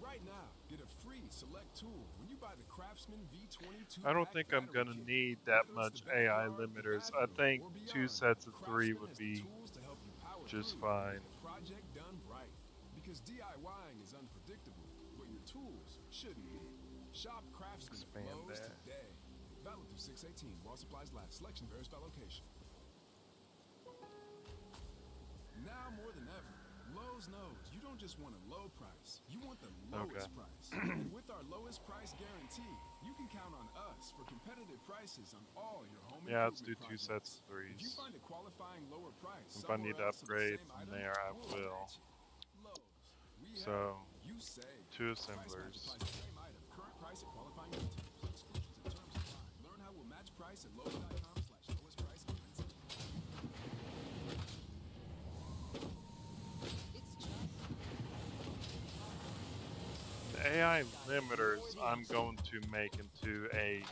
Right now, get a free select tool when you buy the Craftsman V22. I don't think I'm gonna need that much AI limiters. I think 2 sets of 3 would be just fine. Project done right. Because DIYing is unpredictable, but your tools shouldn't be. Shop Craftsman at Expand Lowe's that. today. Valid through 6/18 while supplies last. Selection varies by location. Now more than ever, Lowe's knows you don't just want a low price, you want the lowest price. And with our lowest price guarantee, you can count on us for competitive prices on all your home Yeah, let's do improvement 2 sets of projects. If you 3s. find a qualifying lower price If I need to somewhere else on the upgrade same from item, there, I we'll will. match it. Lowe's, we So, help, you save. 2 Price match assemblers. applies to same item, current price at qualifying retailers. Exclusions and terms apply. Learn how we'll match price at Lowe's.com/lowest price guarantee. AI limiters I'm going to make into a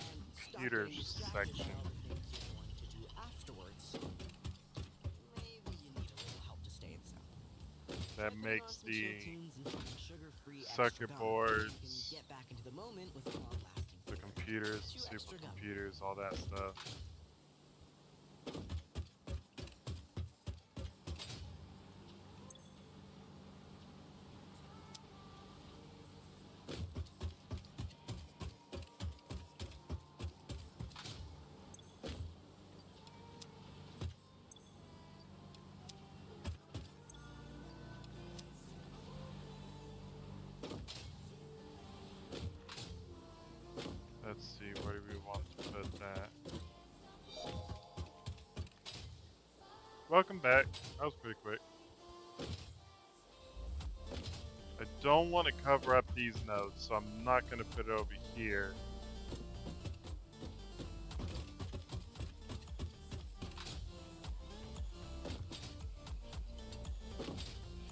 computer section. Going to do afterwards. Maybe you need a little help to stay in the zone. That Try putting on makes some chill the tunes and some sugar-free extra circuit gum. boards, You can get back into the moment with long-lasting the flavor. computers, Chew extra gum. supercomputers, all that stuff. Let's see, where do we want to put that? Welcome back. That was pretty quick. I don't want to cover up these nodes, so I'm not going to put it over here.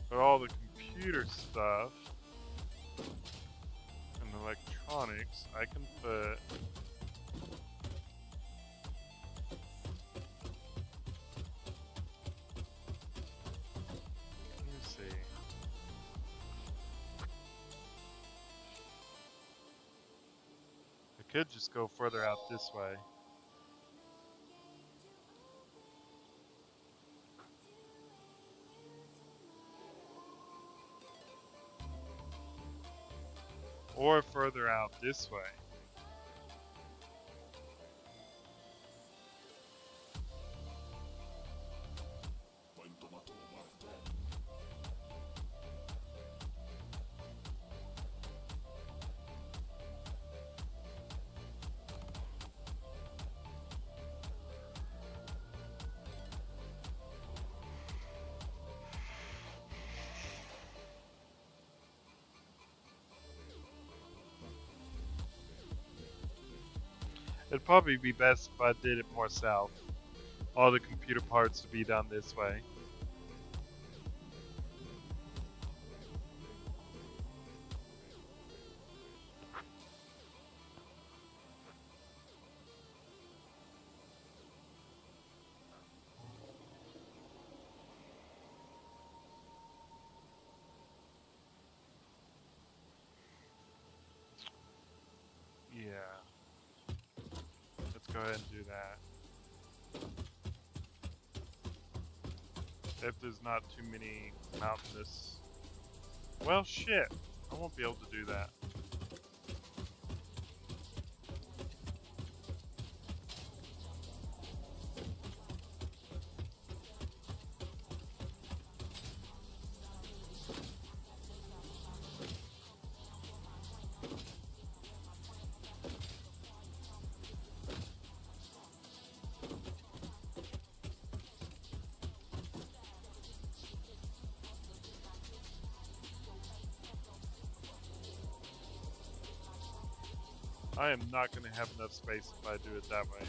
But all the computer stuff and electronics, I can put. Let me see. I could just go further out this way. Or further out this way. It'd probably be best if I did it more south. All the computer parts to be done this way. Yeah. Let's go ahead and do that. If there's not too many mountainous... Well, shit. I won't be able to do that. I am not going to have enough space if I do it that way.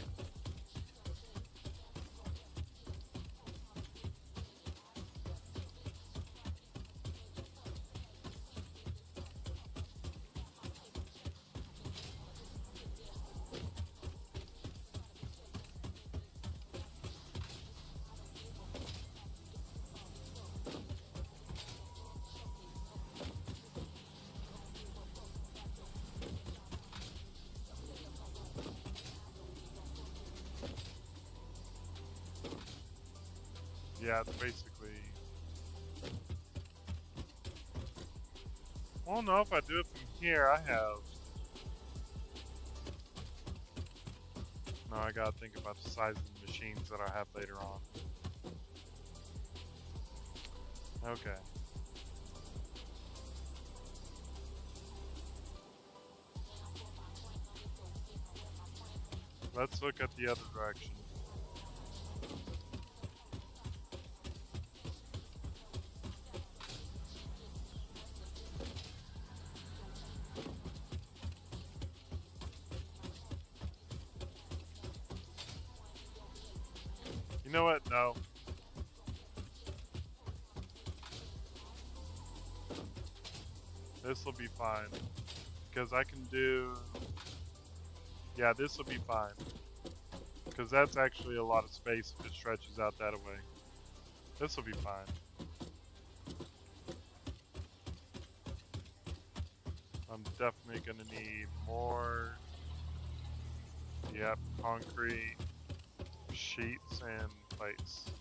Yeah, it's basically... Well, no, if I do it from here, I have... No, I gotta think about the size of the machines that I have later on. Okay. Let's look at the other direction. You know what? No. This will be fine. because I can do. Yeah, this will be fine. Because that's actually a lot of space if it stretches out that way. This will be fine. I'm definitely going to need more. Yep, concrete, sheets, and plates.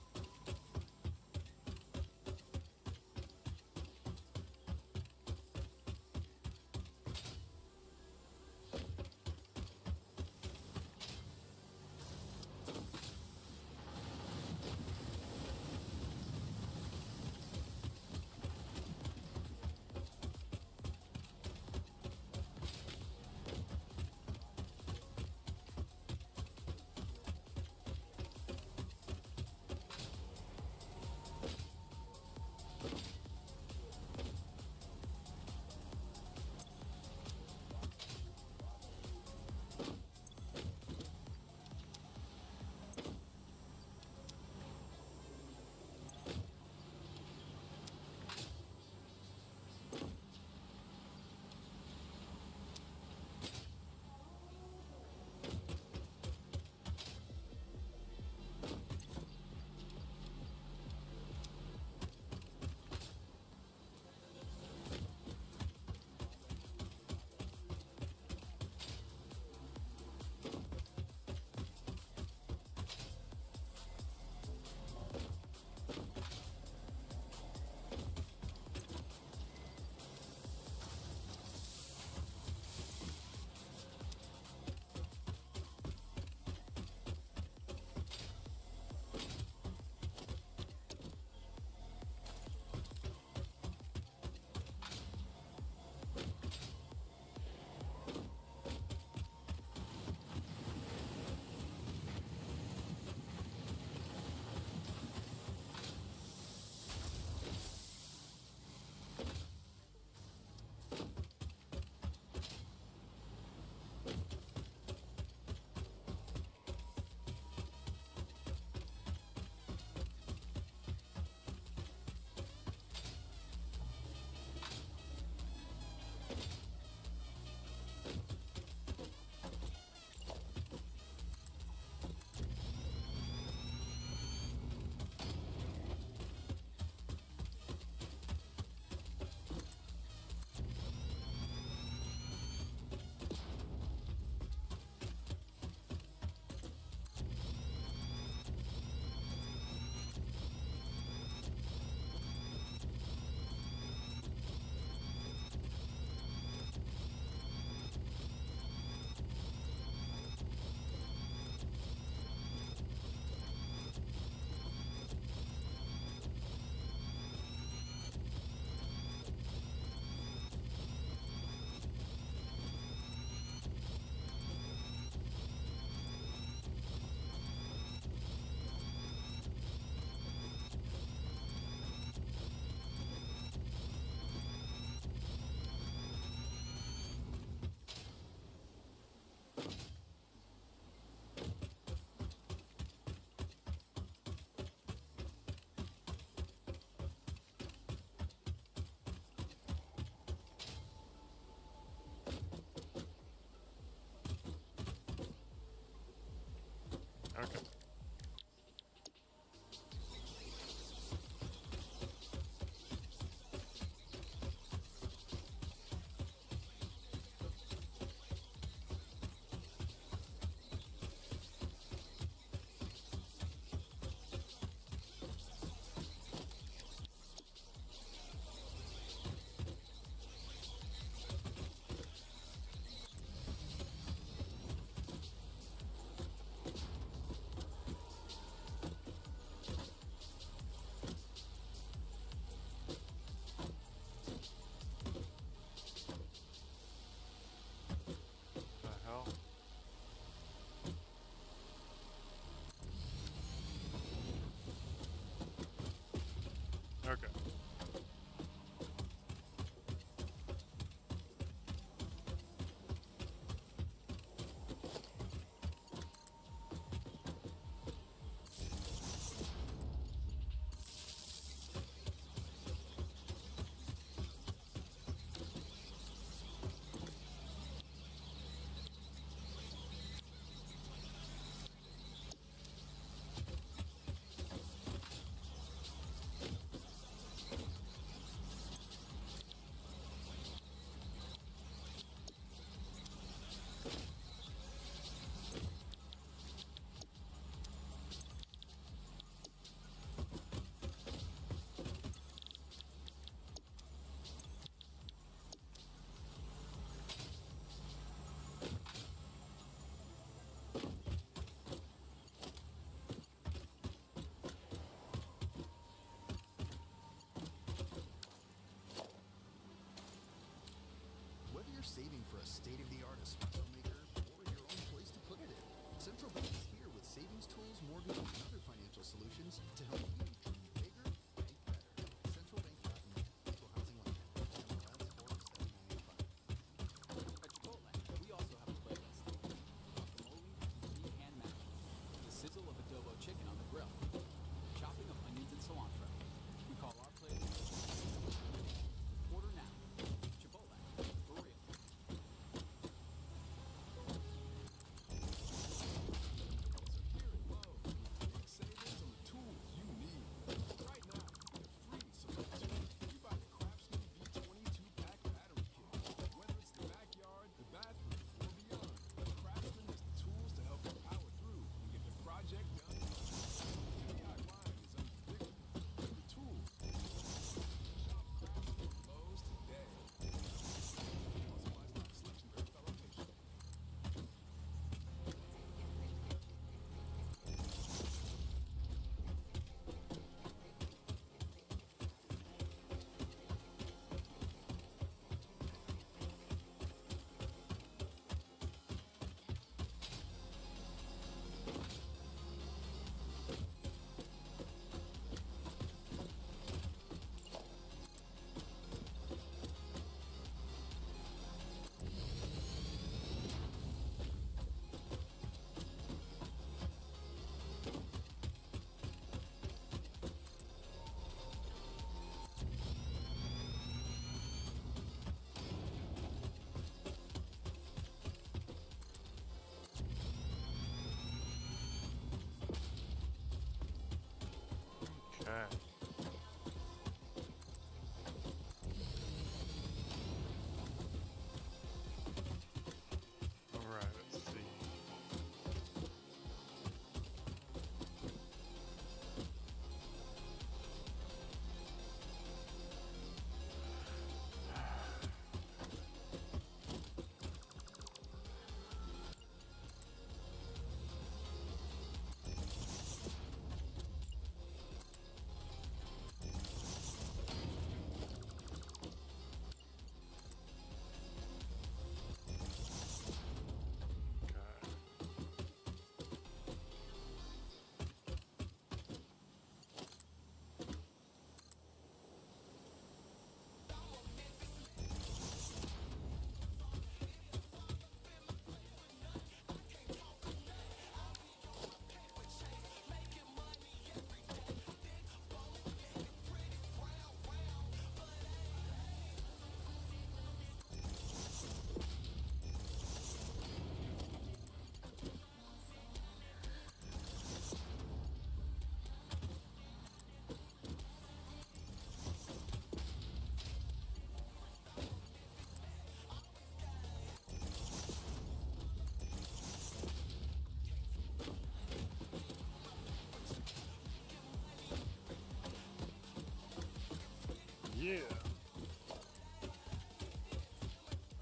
Yeah.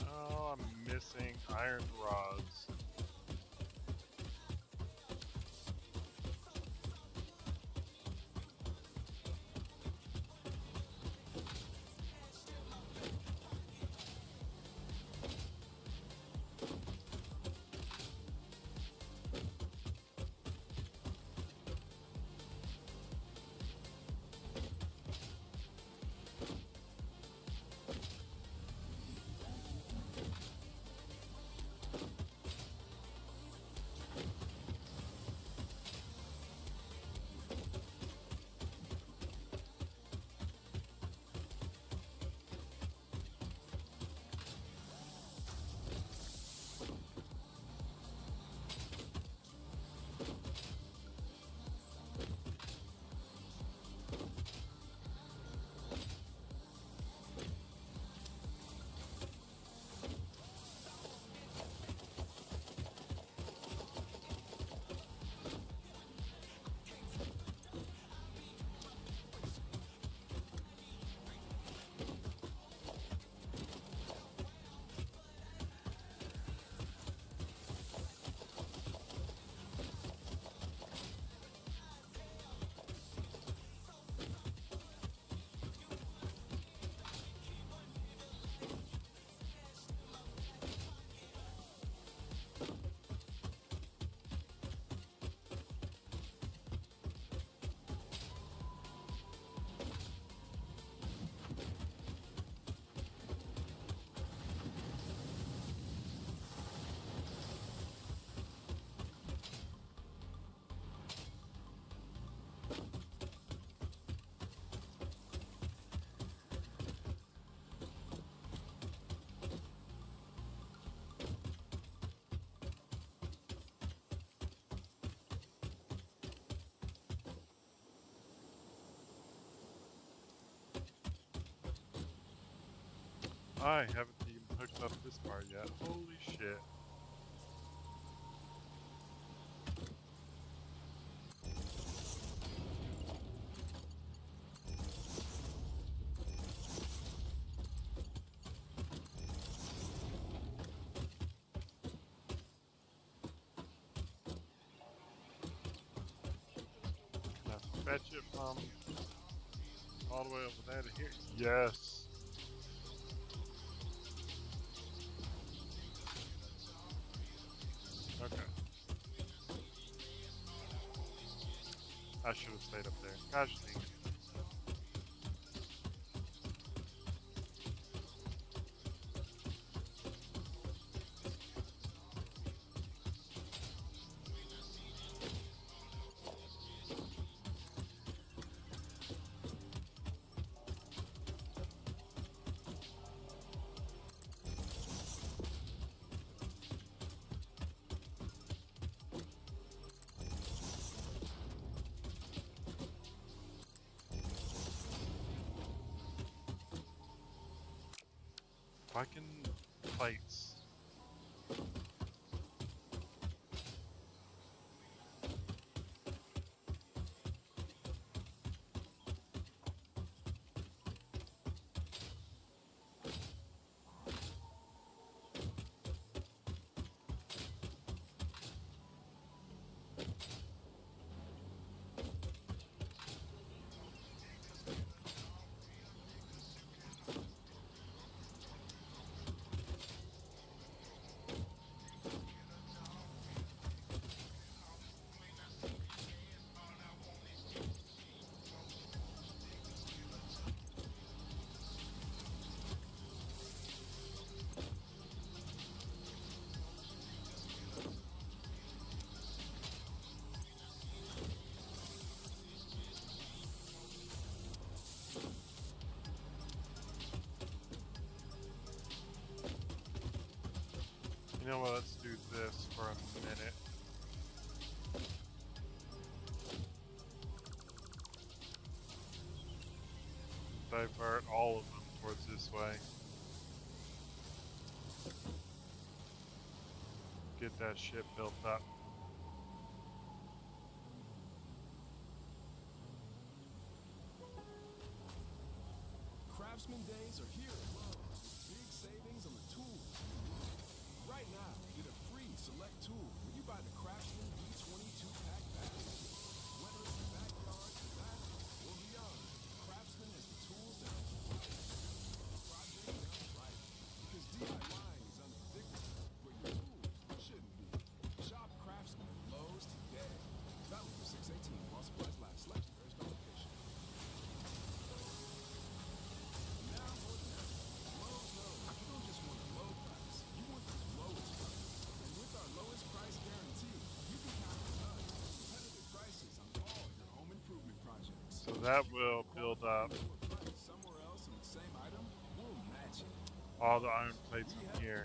Oh, I'm missing iron rods. I haven't even hooked up this part yet. Holy shit. Can I fetch it from all the way over there to here? Yes. Okay. I should have stayed up there. Gosh dang it. Fucking plates. You know what? Let's do this for a minute. Divert all of them towards this way. Get that shit built up. Craftsman Days are here at Lowe's with big savings on the tools. Right now, get a free select tool when you buy the Craftsman V22 pack basket. Whether it's the backyard, the bathroom, or beyond, Craftsman has the tools that are right. Project done right. Because DIYing is unpredictable, but your tools shouldn't be. Shop Craftsman at Lowe's today. Valid for 6/18 while supplies last. Selection varies by location. Now more than ever, Lowe's knows you don't just want a low price, you want the lowest price. And with our lowest price guarantee, you can count on us for competitive prices on all your home improvement projects. So that will build up Somewhere else on the same item, we'll match it. all the iron plates We in have here,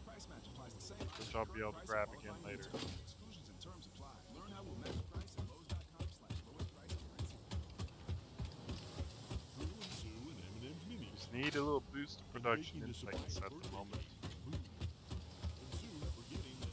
Price match applies the same which item, I'll be able to current grab price, again qualifying later. inventory. Exclusions and terms apply. Learn how we'll match price at lowes.com/lowest price guarantee. Drew and Sue and M&M's Minis. Just need a little boost of production Baking the instincts surprise at the birthday moment. cake for Boo. And Sue forgetting that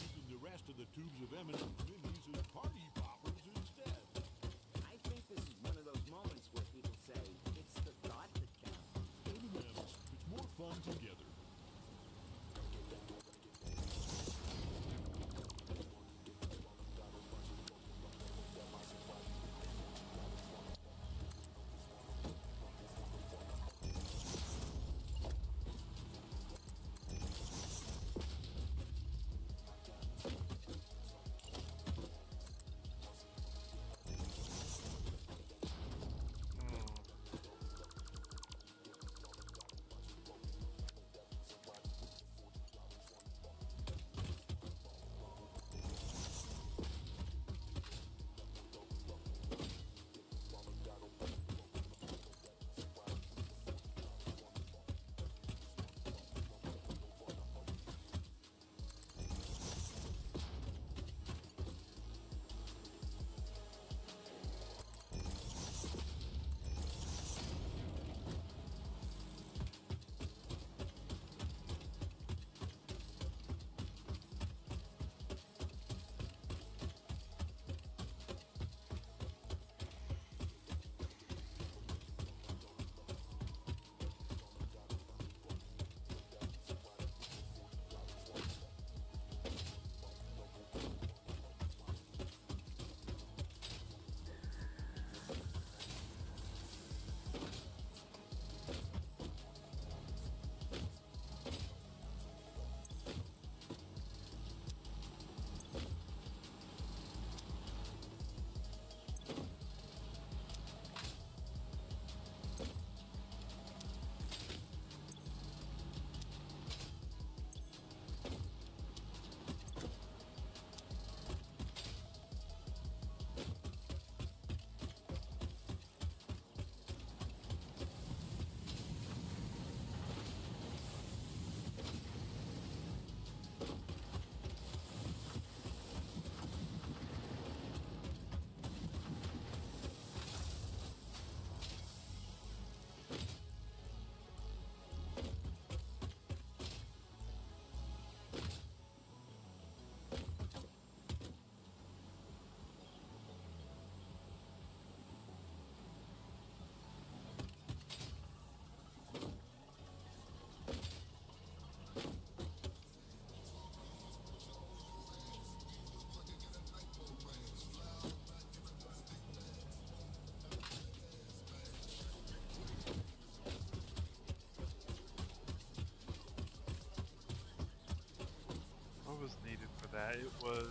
using the rest of the tubes of M&M's Minis as party poppers instead. I think this is one of those moments where people say, it's the thought that counts. M&M's, it's more fun together. What was needed for that? It was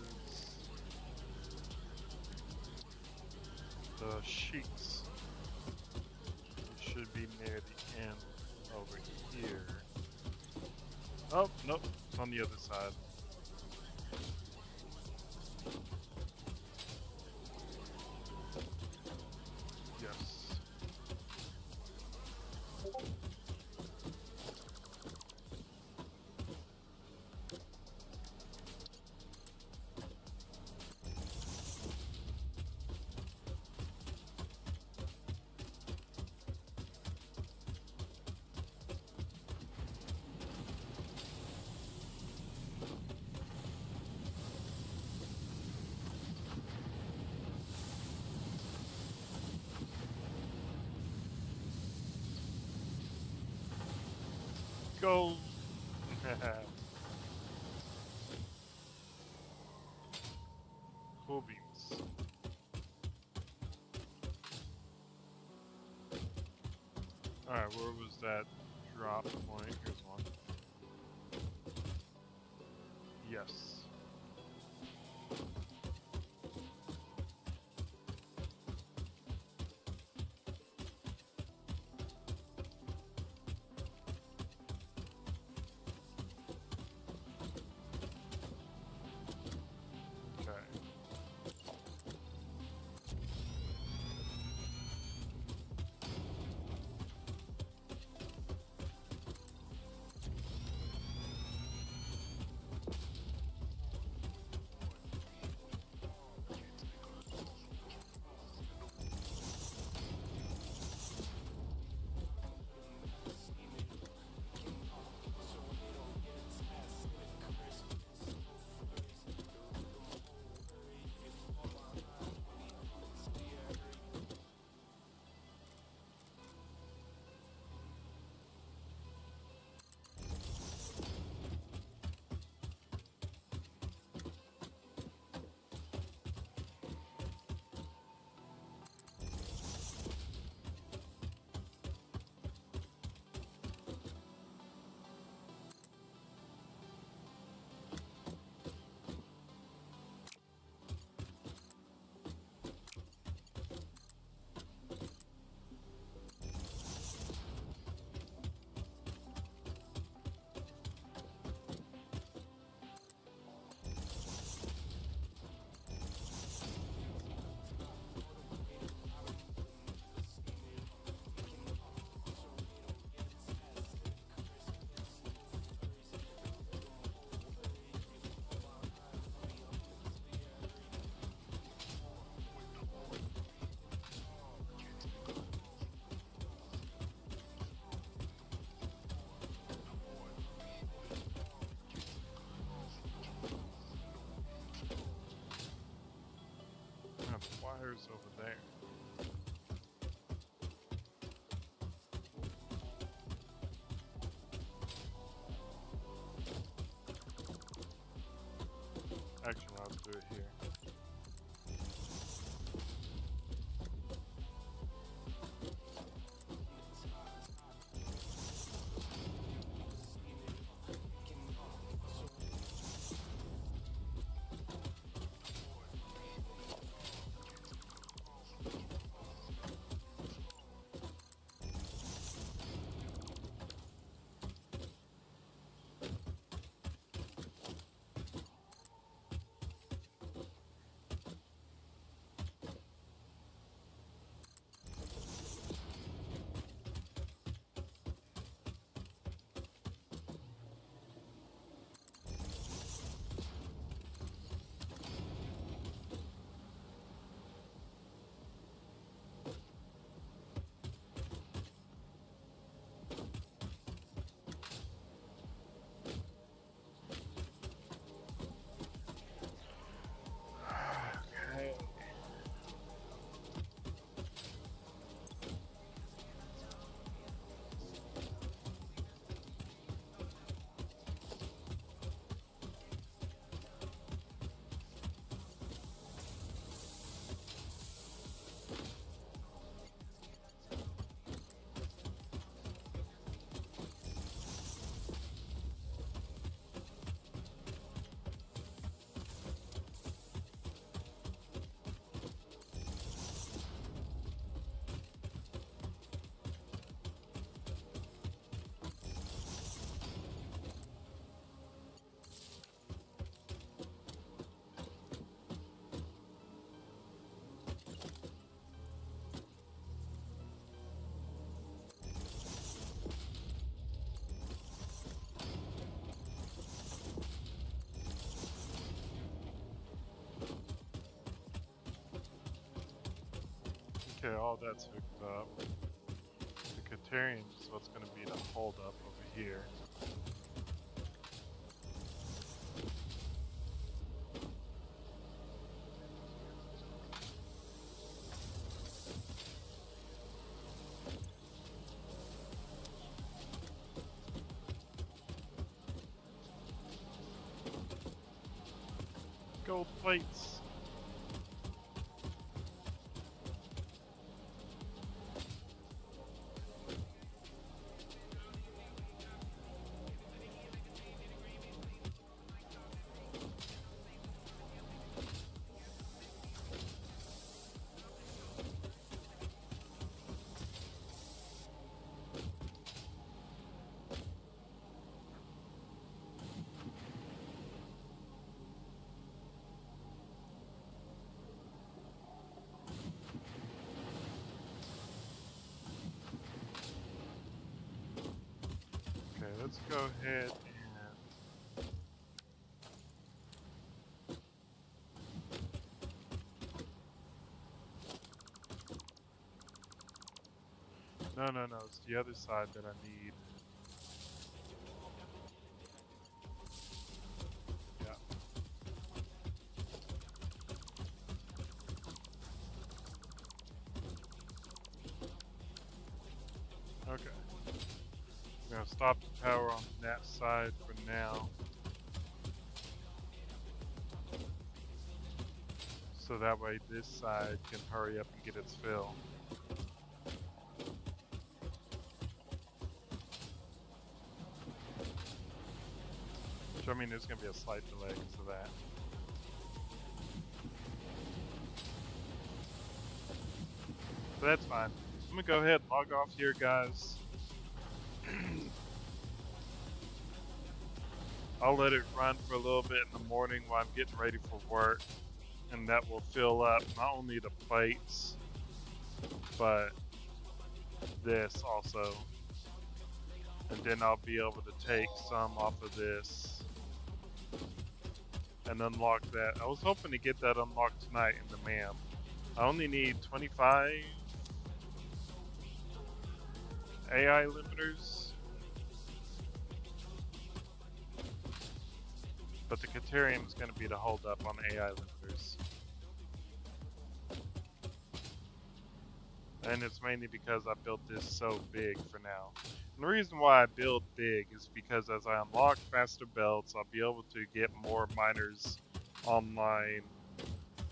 the sheets. It should be near the end over here. Oh, nope, it's on the other side. Yes. Go. Cool beans. Alright, where was that drop point? Here's one. Yes. Okay. The wire's over there. Actually, I'll do it here. Okay. Okay, all that's hooked up. The Catarian is what's going to be the hold up over here. gold plates. Okay, let's go ahead and no, it's the other side that I need. Yeah. Okay. I'm gonna stop the power on that side for now. So that way this side can hurry up and get its fill. Which, I mean, there's gonna be a slight delay because of that. So that's fine. I'm gonna go ahead and log off here, guys. I'll let it run for a little bit in the morning while I'm getting ready for work. And that will fill up not only the plates, but this also. And then I'll be able to take some off of this and unlock that. I was hoping to get that unlocked tonight in the MAM. I only need 25 AI limiters. But the Caterium is going to be the holdup on the AI limiters. And it's mainly because I built this so big for now. And the reason why I build big is because as I unlock faster belts, I'll be able to get more miners online,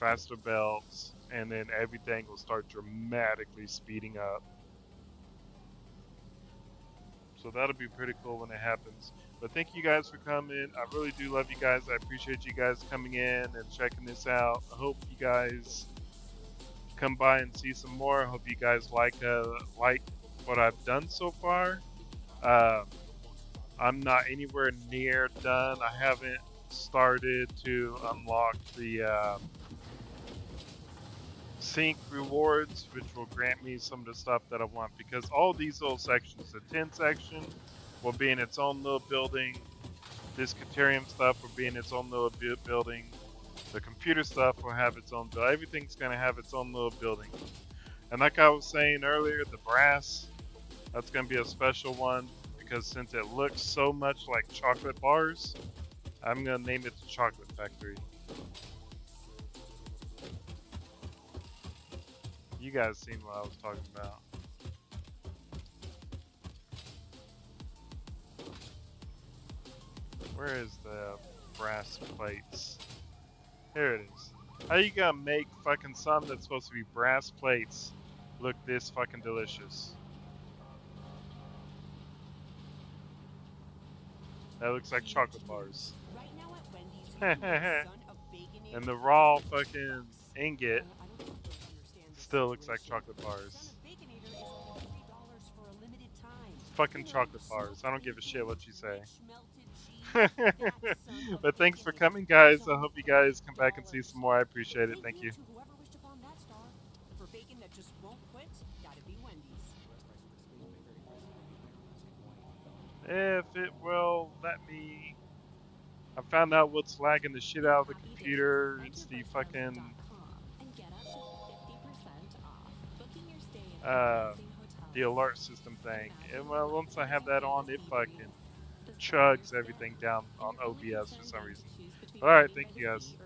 faster belts, and then everything will start dramatically speeding up. So that'll be pretty cool when it happens. But thank you guys for coming. I really do love you guys. I appreciate you guys coming in and checking this out. I hope you guys come by and see some more. I hope you guys like what I've done so far. I'm not anywhere near done. I haven't started to unlock the sync rewards, which will grant me some of the stuff that I want, because all these little sections, the 10 section will be in its own little building, this Caterium stuff will be in its own little building, the computer stuff will have its own building, everything's going to have its own little building. And like I was saying earlier, the brass, that's going to be a special one, because since it looks so much like chocolate bars, I'm going to name it the Chocolate Factory. You guys seen what I was talking about. Where is the brass plates? Here it is. How you gonna make fucking something that's supposed to be brass plates look this fucking delicious? That looks like chocolate bars. Right now at Wendy's, you can get Son of Baconator And the raw for fucking $50. ingot I don't think you'll understand this still looks like situation. chocolate bars. Son of Baconator is only $3 for a limited time. Fucking You know, chocolate bars. I don't give a smoke shit what you say. rich melted cheese, that's Son of But thanks for Baconator. coming, guys. It's I only hope you guys come back and see $3. some more. I appreciate it. Thank you. To whoever wished upon that star. For bacon that just won't quit, gotta be Wendy's. If it will let me. I found out what's lagging the shit out of the computer. It's the fucking And get up to 50% off. Booking your stay in amazing the hotels. alert system thing. And well, once I have that on, it fucking The chugs Satisfactory everything down on and it only OBS for concerns some you reason. to choose between Alright, living thank by you the guys. sea or